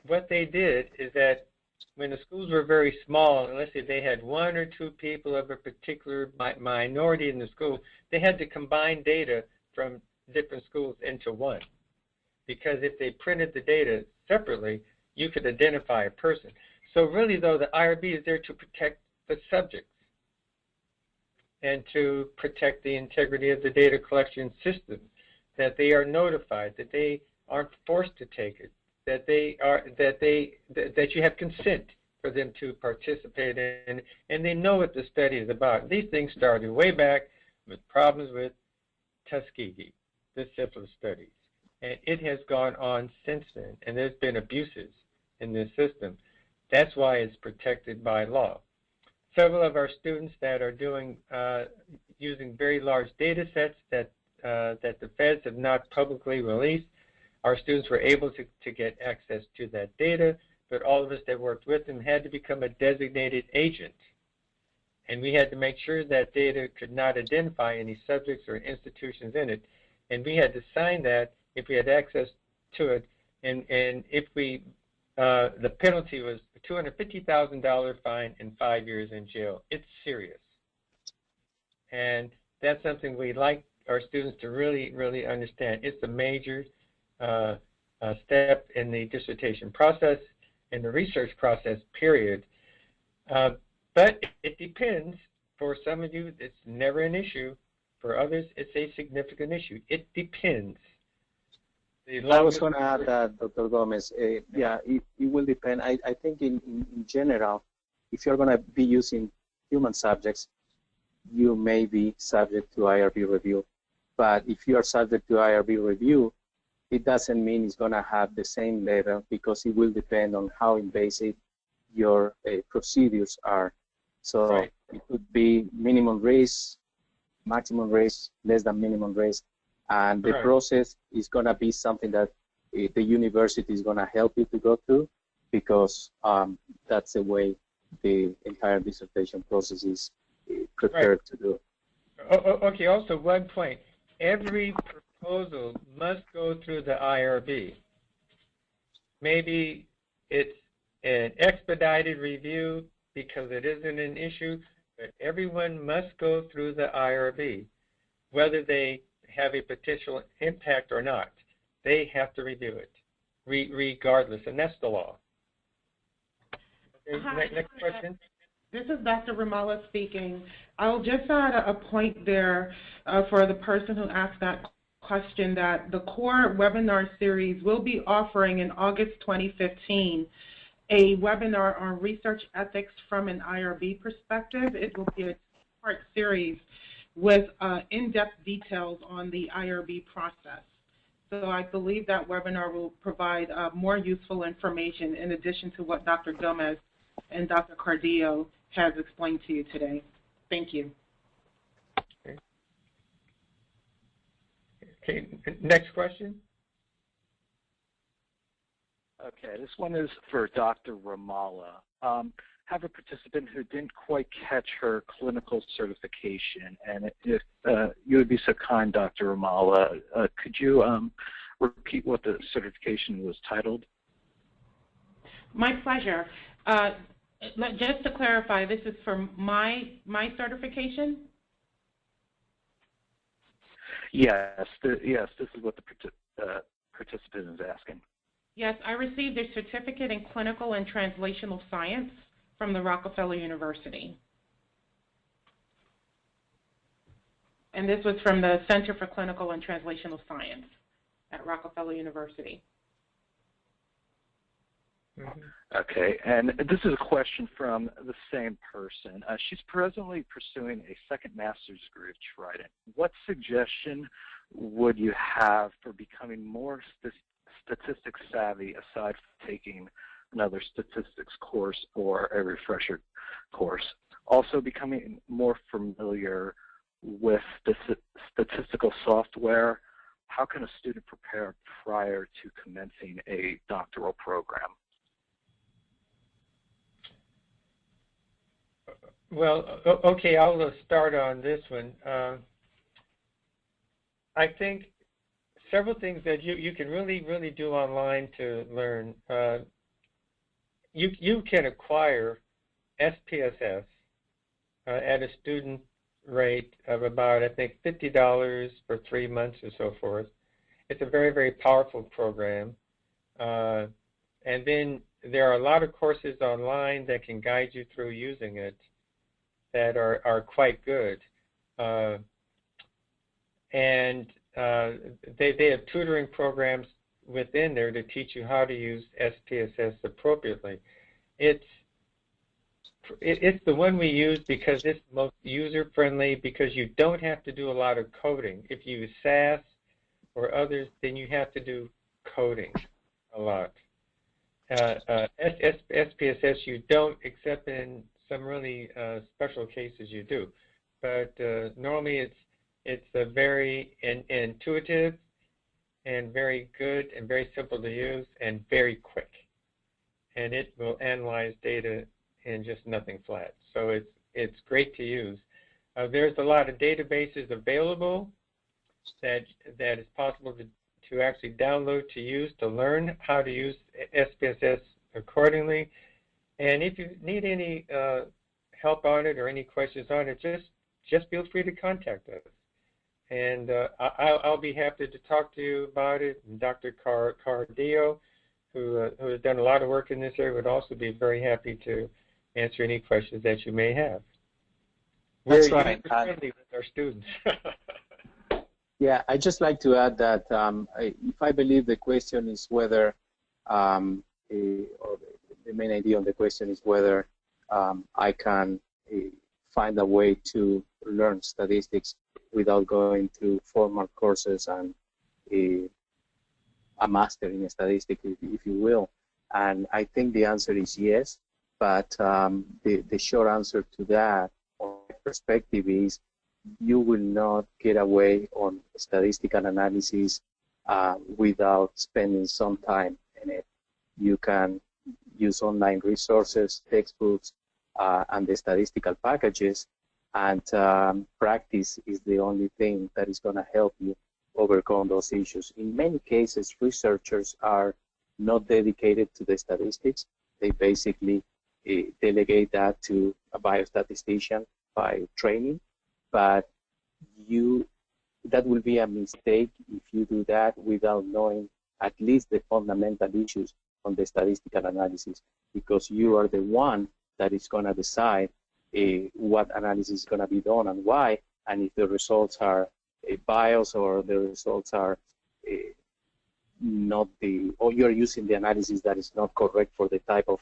What they did is that when the schools were very small, and let's say they had one or two people of a particular minority in the school, they had to combine data from different schools into one. Because if they printed the data separately, you could identify a person. So really, though, the IRB is there to protect the subjects and to protect the integrity of the data collection system, that they are notified, that they aren't forced to take it, that you have consent for them to participate in, and they know what the study is about. These things started way back with problems with Tuskegee, the syphilis studies, and it has gone on since then, and there's been abuses in this system. That's why it's protected by law. Several of our students that are doing using very large data sets that the feds have not publicly released, our students were able to get access to that data, but all of us that worked with them had to become a designated agent. And we had to make sure that data could not identify any subjects or institutions in it. And we had to sign that if we had access to it. And if we, the penalty was a $250,000 fine and 5 years in jail. It's serious. And that's something we'd like our students to really understand. It's a major step in the dissertation process, in the research process, period. But it depends. For some of you, it's never an issue. For others, it's a significant issue. It depends. I was going to add that, Dr. Gomez. Yeah, it will depend. I think in general, if you're going to be using human subjects, you may be subject to IRB review. But if you are subject to IRB review, it doesn't mean it's going to have the same level, because it will depend on how invasive your procedures are. So right. It could be minimum risk, maximum risk, less than minimum risk. And the process is going to be something that the university is going to help you to go through, because that's the way the entire dissertation process is prepared to do. Okay, also one point. Every proposal must go through the IRB. Maybe it's an expedited review because it isn't an issue, but everyone must go through the IRB, whether they have a potential impact or not. They have to review it, regardless, and that's the law. Okay, next question. This is Dr. Ramala speaking. I'll just add a point there for the person who asked that question that the C.O.R.E webinar series will be offering in August 2015 a webinar on research ethics from an IRB perspective. It will be a two-part series with in-depth details on the IRB process. So I believe that webinar will provide more useful information in addition to what Dr. Gomez and Dr. Cardillo has explained to you today. Thank you. Okay, next question. Okay, this one is for Dr. Ramallah. Have a participant who didn't quite catch her clinical certification, and if you would be so kind, Dr. Ramallah, could you repeat what the certification was titled? My pleasure. Just to clarify, this is for my certification? Yes, this is what the participant is asking. Yes, I received a certificate in clinical and translational science from the Rockefeller University. And this was from the Center for Clinical and Translational Science at Rockefeller University. Okay, and this is a question from the same person. She's presently pursuing a second master's degree of Trident. What suggestion would you have for becoming more statistics savvy aside from taking another statistics course or a refresher course? Also becoming more familiar with the statistical software. How can a student prepare prior to commencing a doctoral program? Well, okay, I'll start on this one. I think several things that you can really do online to learn. You can acquire SPSS at a student rate of about, I think, $50 for 3 months or so forth. It's a very powerful program. And then there are a lot of courses online that can guide you through using it that are quite good. And they have tutoring programs within there to teach you how to use SPSS appropriately. It's the one we use because it's most user-friendly, because you don't have to do a lot of coding. If you use SAS or others, then you have to do coding a lot. SPSS you don't, except in some really special cases you do. But normally it's a very intuitive and very good and very simple to use and very quick. And it will analyze data in just nothing flat. So it's great to use. There's a lot of databases available that is possible to actually download to use to learn how to use SPSS accordingly. And if you need any help on it or any questions on it, just feel free to contact us. And I'll be happy to talk to you about it. And Dr. Cardillo, who has done a lot of work in this area, would also be very happy to answer any questions that you may have. That's We're right. friendly with our students. Yeah, I'd just like to add that if I believe the question is whether, or the main idea of the question is whether I can find a way to learn statistics without going through formal courses and a master in statistics, if you will. And I think the answer is yes, but the short answer to that, from my perspective, is you will not get away on statistical analysis without spending some time in it. You can use online resources, textbooks, and the statistical packages, and practice is the only thing that is going to help you overcome those issues. In many cases, researchers are not dedicated to the statistics. They basically delegate that to a biostatistician by training, but that will be a mistake if you do that without knowing at least the fundamental issues on the statistical analysis, because you are the one that is going to decide what analysis is going to be done and why, and if the results are biased or the results are not or you're using the analysis that is not correct for the type of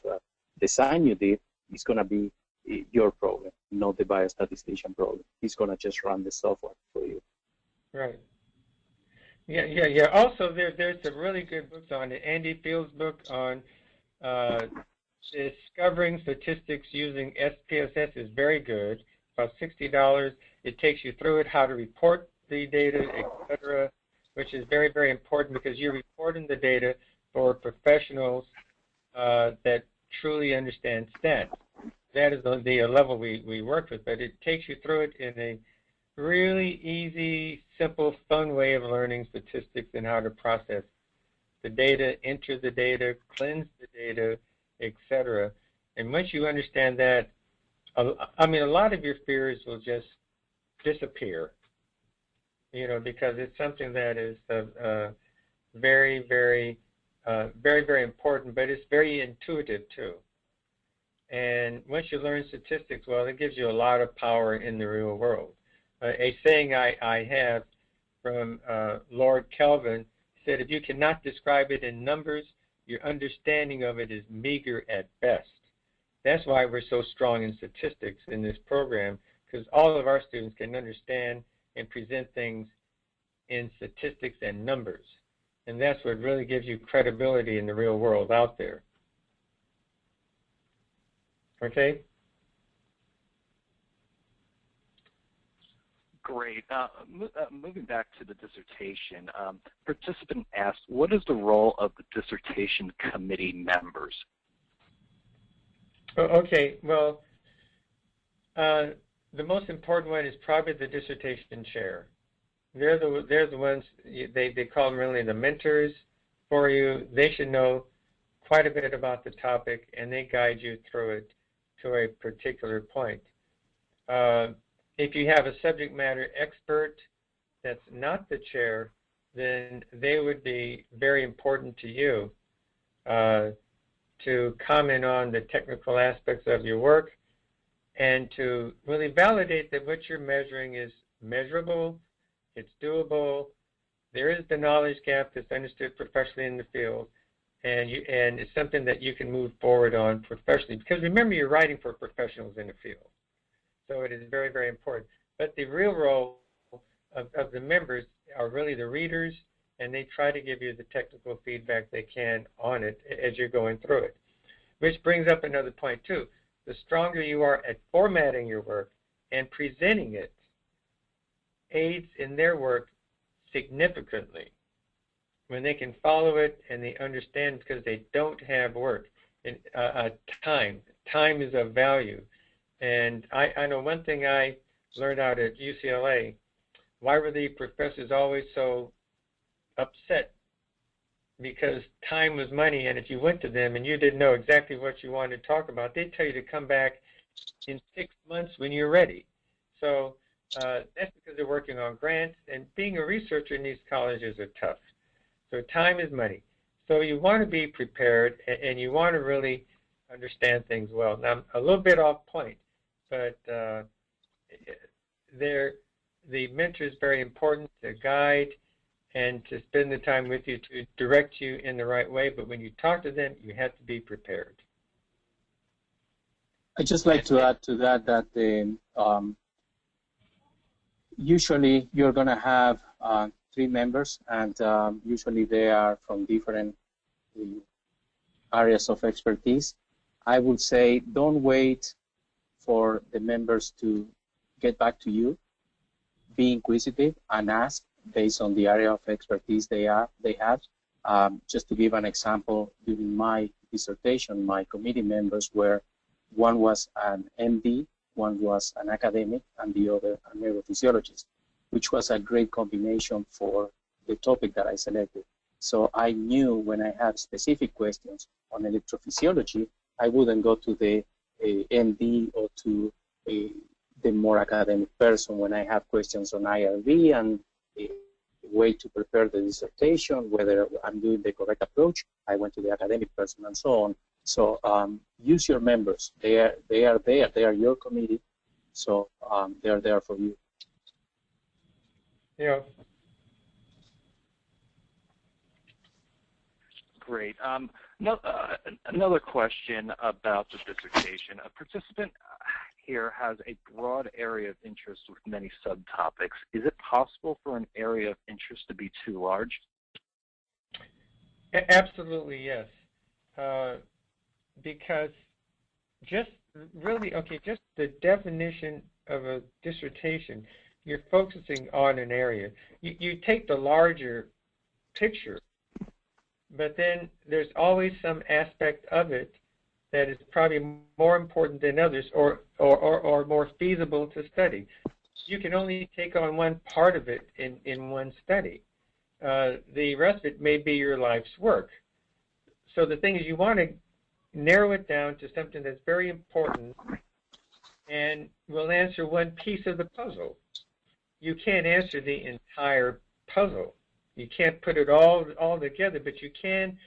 design you did, it's going to be your problem, not the biostatistician problem. He's going to just run the software for you. Right. Yeah. Also, there's some really good books on it. Andy Field's book on discovering statistics using SPSS is very good. About $60. It takes you through it, how to report the data, etc., which is very, very important because you're reporting the data for professionals that truly understand stats. That is the level we work with, but it takes you through it in a really easy, simple, fun way of learning statistics and how to process the data, enter the data, cleanse the data, etc. And once you understand that, I mean, a lot of your fears will just disappear, you know, because it's something that is very, very important, but it's very intuitive too. And once you learn statistics, well, it gives you a lot of power in the real world. A saying I have from Lord Kelvin said, if you cannot describe it in numbers, your understanding of it is meager at best. That's why we're so strong in statistics in this program, because all of our students can understand and present things in statistics and numbers. And that's what really gives you credibility in the real world out there. Okay? Great. Moving back to the dissertation, participant asked, what is the role of the dissertation committee members? Okay, well, the most important one is probably the dissertation chair. They're the ones, they call them really the mentors for you. They should know quite a bit about the topic, and they guide you through it to a particular point. If you have a subject matter expert that's not the chair, then they would be very important to you to comment on the technical aspects of your work and to really validate that what you're measuring is measurable, it's doable, there is the knowledge gap that's understood professionally in the field, and it's something that you can move forward on professionally. Because remember, you're writing for professionals in the field. So it is very, very important. But the real role of the members are really the readers, and they try to give you the technical feedback they can on it as you're going through it. Which brings up another point, too. The stronger you are at formatting your work and presenting it aids in their work significantly when they can follow it and they understand, because they don't have work. And, time is of value. And I know one thing I learned out at UCLA, why were the professors always so upset? Because time was money, and if you went to them and you didn't know exactly what you wanted to talk about, they'd tell you to come back in 6 months when you're ready. So that's because they're working on grants, and being a researcher in these colleges are tough. So time is money. So you want to be prepared, and you want to really understand things well. Now, I'm a little bit off point, but the mentor is very important to guide and to spend the time with you to direct you in the right way. But when you talk to them, you have to be prepared. I'd just like to add to that usually you're going to have 3 members, and usually they are from different areas of expertise. I would say don't wait for the members to get back to you. Be inquisitive and ask based on the area of expertise they have. Just to give an example, during my dissertation, my committee members were, one was an MD, one was an academic, and the other a neurophysiologist, which was a great combination for the topic that I selected. So I knew when I had specific questions on electrophysiology, I wouldn't go to the MD or to the more academic person when I have questions on IRB and a way to prepare the dissertation, whether I'm doing the correct approach. I went to the academic person and so on. So use your members. They are there. They are your committee. So they are there for you. you know. Great. Another question about the dissertation. A participant here has a broad area of interest with many subtopics. Is it possible for an area of interest to be too large? Absolutely, yes. Because just the definition of a dissertation, you're focusing on an area. You take the larger picture, but then there's always some aspect of it that is probably more important than others, or more feasible to study. You can only take on one part of it in one study. The rest of it may be your life's work. So the thing is, you want to narrow it down to something that's very important and will answer one piece of the puzzle. You can't answer the entire puzzle. You can't put it all together, but you can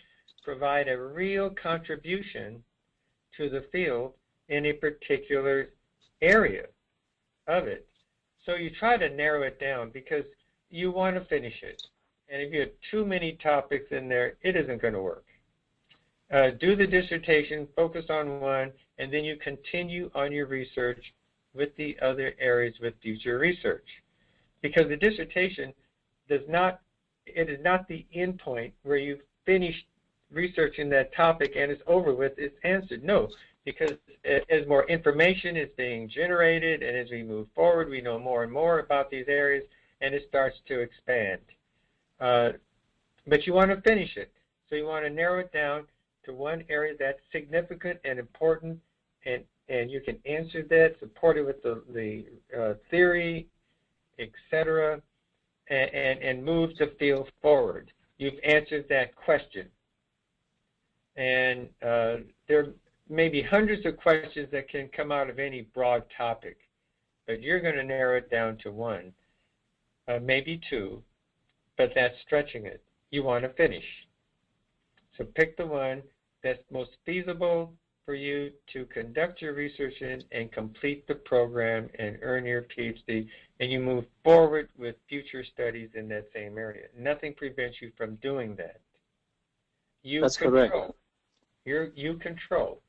provide a real contribution to the field in a particular area of it. So you try to narrow it down because you want to finish it. And if you have too many topics in there, it isn't going to work. Do the dissertation, focus on one, and then you continue on your research with the other areas with future research. Because the dissertation it is not the end point where you've finished researching that topic and it's over with, it's answered. No, because as more information is being generated and as we move forward, we know more and more about these areas and it starts to expand. But you want to finish it. So you want to narrow it down to one area that's significant and important, and you can answer that, support it with the theory, etc., and move the field forward. You've answered that question. And there may be hundreds of questions that can come out of any broad topic, but you're going to narrow it down to one, maybe two, but that's stretching it. You want to finish. So pick the one that's most feasible for you to conduct your research in and complete the program and earn your PhD, and you move forward with future studies in that same area. Nothing prevents you from doing that. That's correct. You control.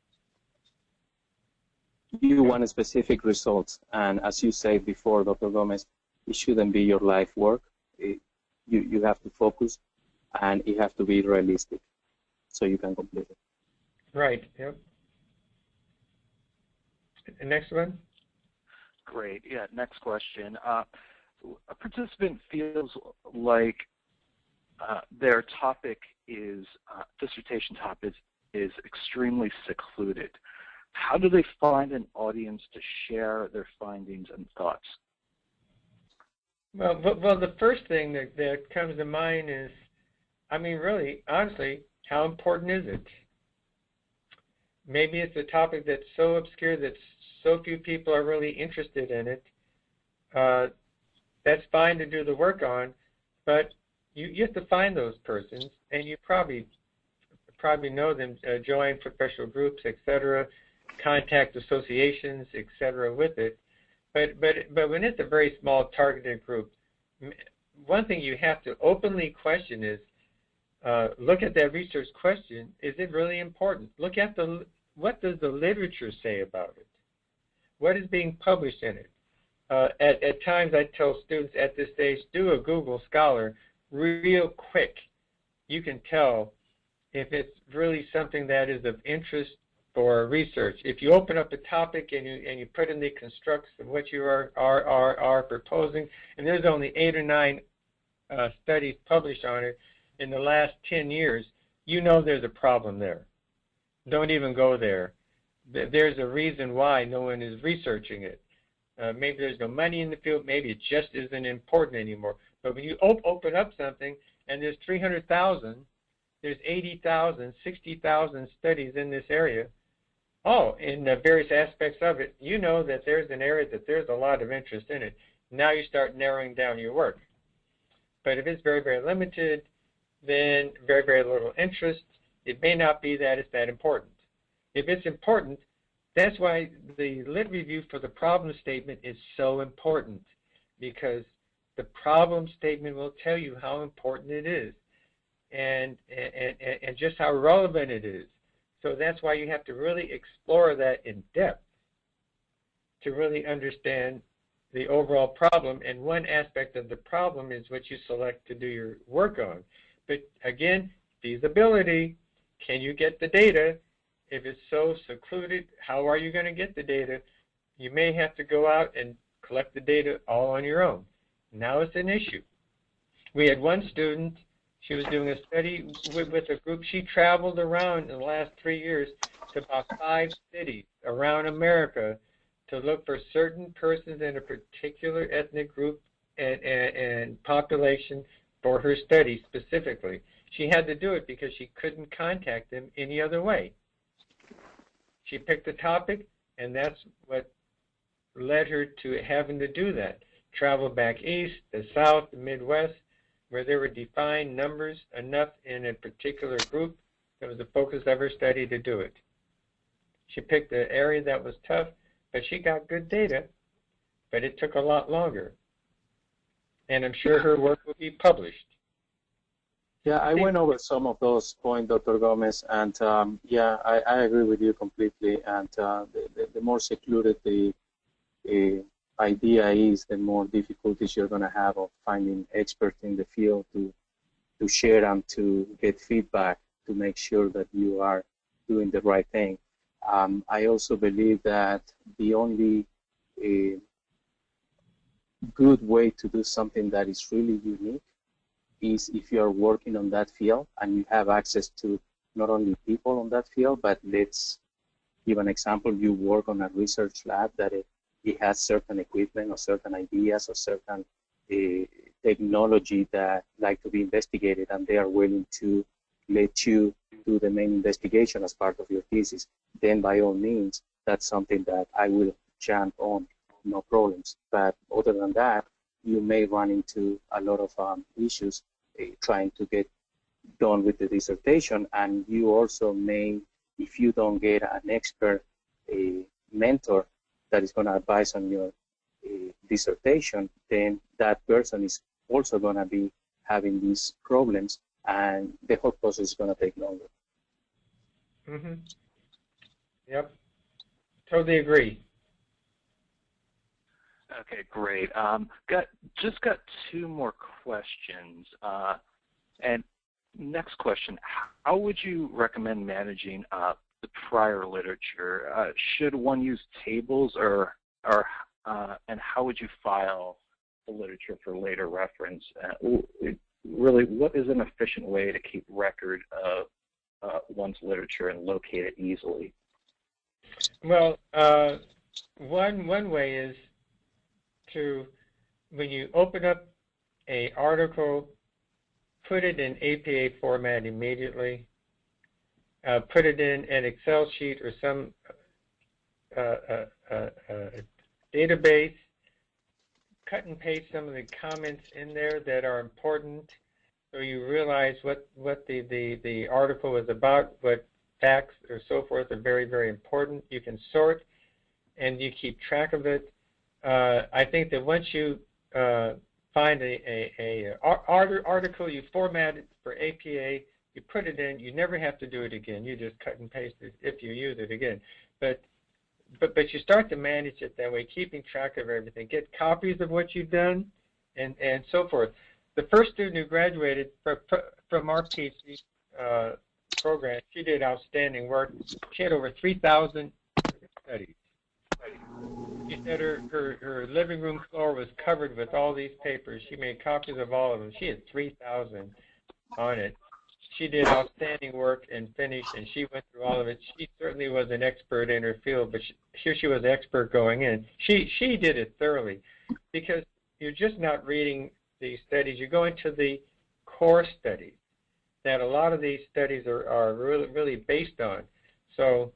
You want specific results, and as you said before, Dr. Gomez, it shouldn't be your life work. You have to focus, and it has to be realistic, so you can complete it. Right. Yep. The next one. Great. Yeah. Next question. A participant feels like their topic dissertation topic is extremely secluded. How do they find an audience to share their findings and thoughts? Well, the first thing that comes to mind is, really, honestly, how important is it? Maybe it's a topic that's so obscure that so few people are really interested in it. That's fine to do the work on, but you have to find those persons, and you probably know them. Join professional groups, etc. Contact associations, etc. with it. But when it's a very small targeted group, one thing you have to openly question is, look at that research question. Is it really important? Look at what does the literature say about it? What is being published in it? At times I tell students at this stage, do a Google Scholar real quick. You can tell if it's really something that is of interest for research. If you open up a topic and you put in the constructs of what you are proposing, and there's only 8 or 9 studies published on it in the last 10 years, you know there's a problem there. Don't even go there. There's a reason why no one is researching it. Maybe there's no money in the field. Maybe it just isn't important anymore. But when you open up something and there's 300,000, there's 80,000, 60,000 studies in this area, in various aspects of it, you know that there's an area that there's a lot of interest in it. Now you start narrowing down your work. But if it's very, very limited, then very, very little interest, it may not be that it's that important. If it's important, that's why the lit review for the problem statement is so important, because the problem statement will tell you how important it is and just how relevant it is. So that's why you have to really explore that in depth to really understand the overall problem. And one aspect of the problem is what you select to do your work on. But again, feasibility, can you get the data? If it's so secluded, how are you going to get the data? You may have to go out and collect the data all on your own. Now it's an issue. We had one student, she was doing a study with a group. She traveled around in the last 3 years to about 5 cities around America to look for certain persons in a particular ethnic group and population for her study specifically. She had to do it because she couldn't contact them any other way. She picked a topic, and that's what led her to having to do that. Travel back east, the south, the Midwest, where there were defined numbers enough in a particular group that was the focus of her study to do it. She picked an area that was tough, but she got good data, but it took a lot longer. And I'm sure her work will be published. Yeah, I went over some of those points, Dr. Gomez, and yeah, I agree with you completely. And the more secluded the idea is, the more difficulties you're going to have of finding experts in the field to share and to get feedback to make sure that you are doing the right thing. I also believe that the only good way to do something that is really unique is if you are working on that field and you have access to not only people on that field, but let's give an example. You work on a research lab that it has certain equipment or certain ideas or certain technology that like to be investigated, and they are willing to let you do the main investigation as part of your thesis, then by all means, that's something that I will jump on, no problems. But other than that, you may run into a lot of issues trying to get done with the dissertation, and you also may, if you don't get an expert mentor that is going to advise on your dissertation, then that person is also going to be having these problems, and the whole process is going to take longer. Mm-hmm. Yep, totally agree. Okay, great. Just got 2 more questions. And next question: how would you recommend managing the prior literature? Should one use tables, and how would you file the literature for later reference? Really, what is an efficient way to keep record of one's literature and locate it easily? Well, one way is to, when you open up an article, put it in APA format immediately. Put it in an Excel sheet or some database. Cut and paste some of the comments in there that are important, so you realize what the article is about, what facts or so forth are very, very important. You can sort and you keep track of it. I think that once you find a article, you format it for APA, you put it in, you never have to do it again. You just cut and paste it if you use it again. But you start to manage it that way, keeping track of everything. Get copies of what you've done and so forth. The first student who graduated from our PhD program, she did outstanding work. She had over 3,000 studies. She said her living room floor was covered with all these papers. She made copies of all of them. She had 3,000 on it. She did outstanding work and finished, and she went through all of it. She certainly was an expert in her field, but here she was an expert going in. She did it thoroughly, because you're just not reading these studies. You're going to the core studies that a lot of these studies are really based on. So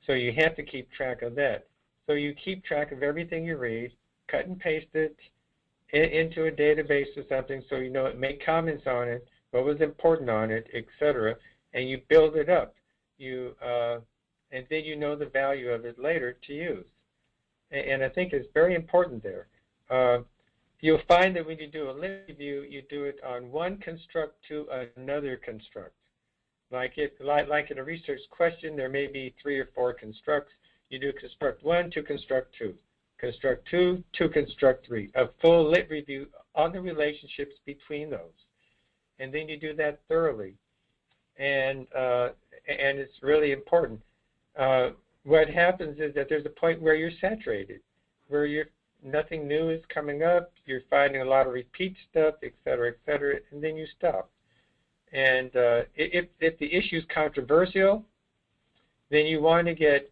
you have to keep track of that. So you keep track of everything you read, cut and paste it into a database or something, so you know it, make comments on it, what was important on it, etc., and you build it up. And then you know the value of it later to use. And I think it's very important there. you'll find that when you do a lit review, you do it on one construct to another construct. Like in a research question, there may be 3 or 4 constructs. You do construct 1 to construct 2, construct 2 to construct 3, a full lit review on the relationships between those. And then you do that thoroughly. And it's really important. What happens is that there's a point where you're saturated, where nothing new is coming up, you're finding a lot of repeat stuff, et cetera, and then you stop. And if the issue is controversial, then you want to get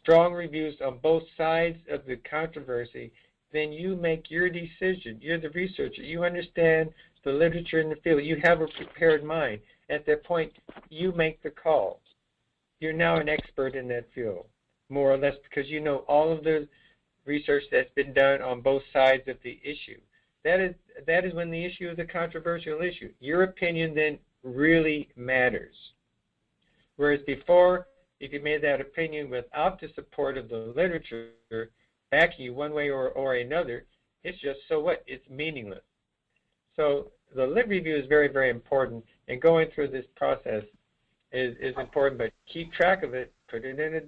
strong reviews on both sides of the controversy. Then you make your decision. You're the researcher. You understand the literature in the field. You have a prepared mind. At that point, you make the call. You're now an expert in that field, more or less, because you know all of the research that's been done on both sides of the issue. That is when the issue is a controversial issue. Your opinion then really matters. Whereas before, if you made that opinion without the support of the literature backing you one way or another, it's just, so what? It's meaningless. So the lit review is very, very important, and going through this process is important, but keep track of it, put it in a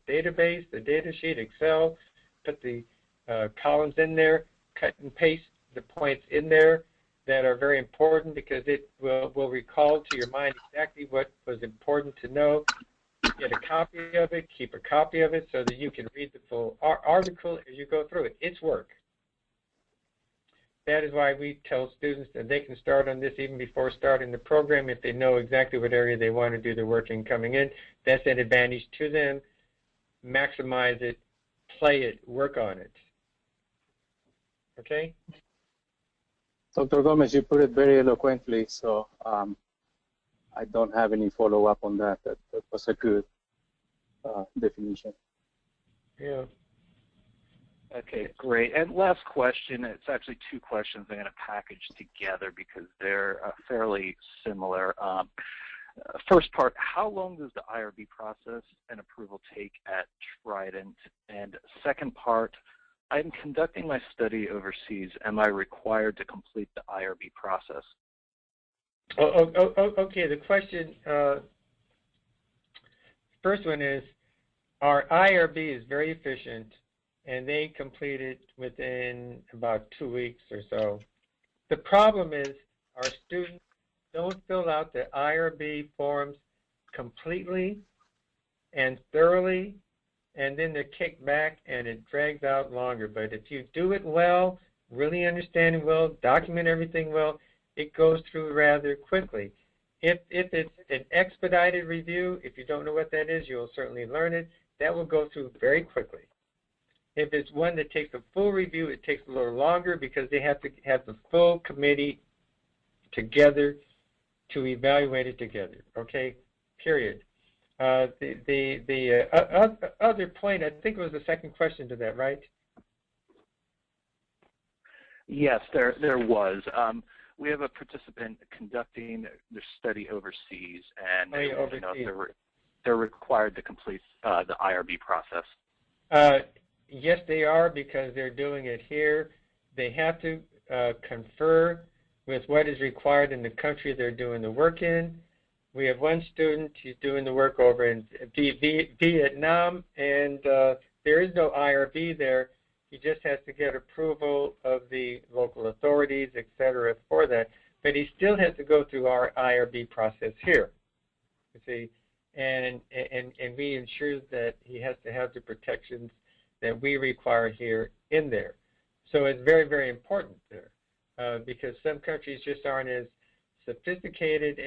database, a data sheet, Excel, put the columns in there, cut and paste the points in there that are very important, because it will recall to your mind exactly what was important to know. Get a copy of it, keep a copy of it so that you can read the full article as you go through it. It's work. That is why we tell students that they can start on this even before starting the program if they know exactly what area they want to do their work in coming in. That's an advantage to them. Maximize it, play it, work on it. Okay? Dr. Gomez, you put it very eloquently, so I don't have any follow-up on that. That was a good definition. Yeah. Okay, great. And last question, it's actually 2 questions I'm going to package together because they're fairly similar. First part, how long does the IRB process and approval take at Trident? And second part, I'm conducting my study overseas. Am I required to complete the IRB process? Okay, the question, first one is, our IRB is very efficient, and they complete it within about 2 weeks or so. The problem is our students don't fill out the IRB forms completely and thoroughly, and then they're kicked back and it drags out longer. But if you do it well, really understand it well, document everything well, it goes through rather quickly. If it's an expedited review, if you don't know what that is, you'll certainly learn it. That will go through very quickly. If it's one that takes a full review, it takes a little longer because they have to have the full committee together to evaluate it together. Okay, period. The other point, I think it was the second question to that, right? Yes, there was. We have a participant conducting their study overseas, and they're required to complete the IRB process. Yes, they are, because they're doing it here. They have to confer with what is required in the country they're doing the work in. We have one student, he's doing the work over in Vietnam, and there is no IRB there. He just has to get approval of the local authorities, et cetera, for that. But he still has to go through our IRB process here, you see. And we ensure that he has to have the protections that we require here in there. So it's very, very important there, because some countries just aren't as sophisticated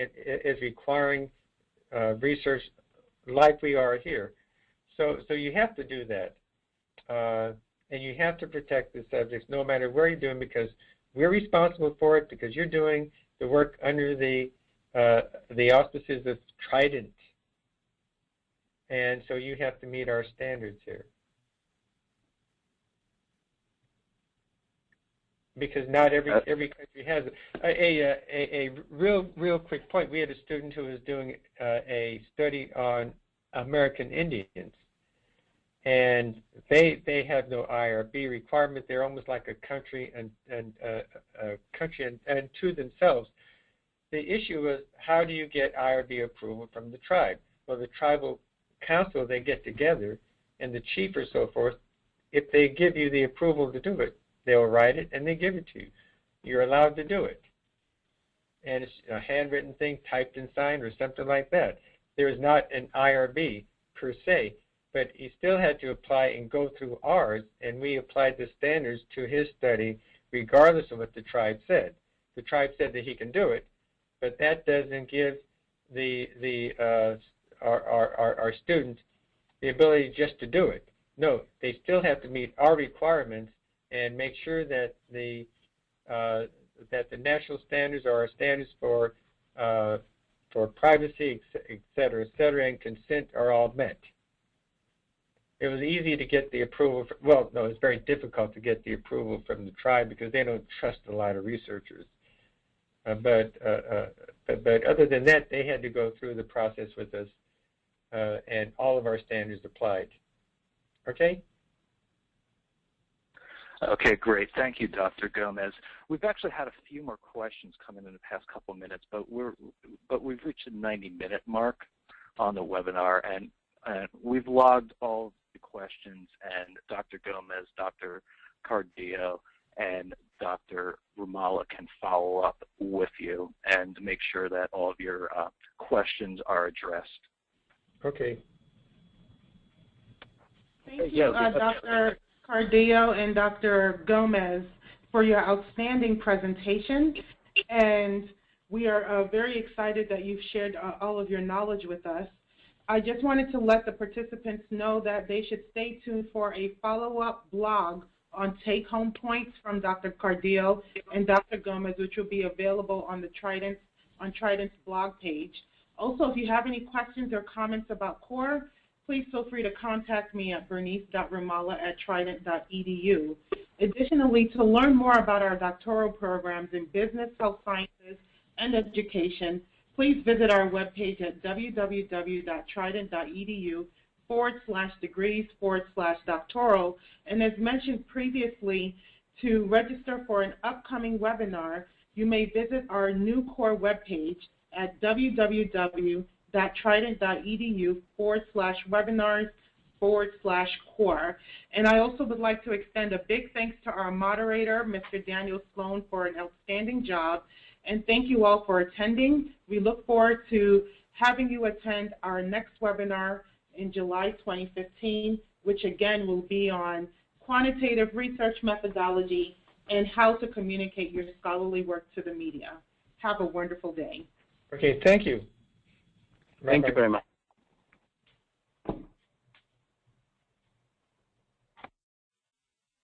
as requiring research like we are here. So you have to do that. And you have to protect the subjects no matter where you're doing, because we're responsible for it, because you're doing the work under the auspices of Trident. And so you have to meet our standards here. Because not every country has it. A real quick point. We had a student who was doing a study on American Indians, and they have no IRB requirement. They're almost like a country and to themselves. The issue is, how do you get IRB approval from the tribe? Well, the tribal council, they get together, and the chief or so forth, if they give you the approval to do it, they'll write it and they give it to you. You're allowed to do it. And it's a handwritten thing, typed and signed or something like that. There is not an IRB per se, but he still had to apply and go through ours, and we applied the standards to his study regardless of what the tribe said. The tribe said that he can do it, but that doesn't give our students the ability just to do it. No, they still have to meet our requirements and make sure that the national standards or our standards for privacy, et cetera, and consent are all met. It was easy to get the approval. Well, no, it's very difficult to get the approval from the tribe because they don't trust a lot of researchers. But other than that, they had to go through the process with us, and all of our standards applied. Okay? Okay, great. Thank you, Dr. Gomez. We've actually had a few more questions come in the past couple of minutes, but we've reached the 90-minute mark on the webinar, and we've logged all the questions, and Dr. Gomez, Dr. Cardillo, and Dr. Ramallah can follow up with you and make sure that all of your questions are addressed. Okay. Thank you, Dr. Cardillo and Dr. Gomez, for your outstanding presentation. And we are very excited that you've shared all of your knowledge with us. I just wanted to let the participants know that they should stay tuned for a follow-up blog on take-home points from Dr. Cardillo and Dr. Gomez, which will be available on the Trident's blog page. Also, if you have any questions or comments about C.O.R.E, please feel free to contact me at bernice.ramallah@trident.edu. Additionally, to learn more about our doctoral programs in business, health sciences, and education, please visit our webpage at www.trident.edu/degrees/doctoral. And as mentioned previously, to register for an upcoming webinar, you may visit our new C.O.R.E webpage at www.trident.edu/webinars/C.O.R.E. And I also would like to extend a big thanks to our moderator, Mr. Daniel Sloan, for an outstanding job. And thank you all for attending. We look forward to having you attend our next webinar in July 2015, which again will be on quantitative research methodology and how to communicate your scholarly work to the media. Have a wonderful day. Okay, thank you. Thank you very much.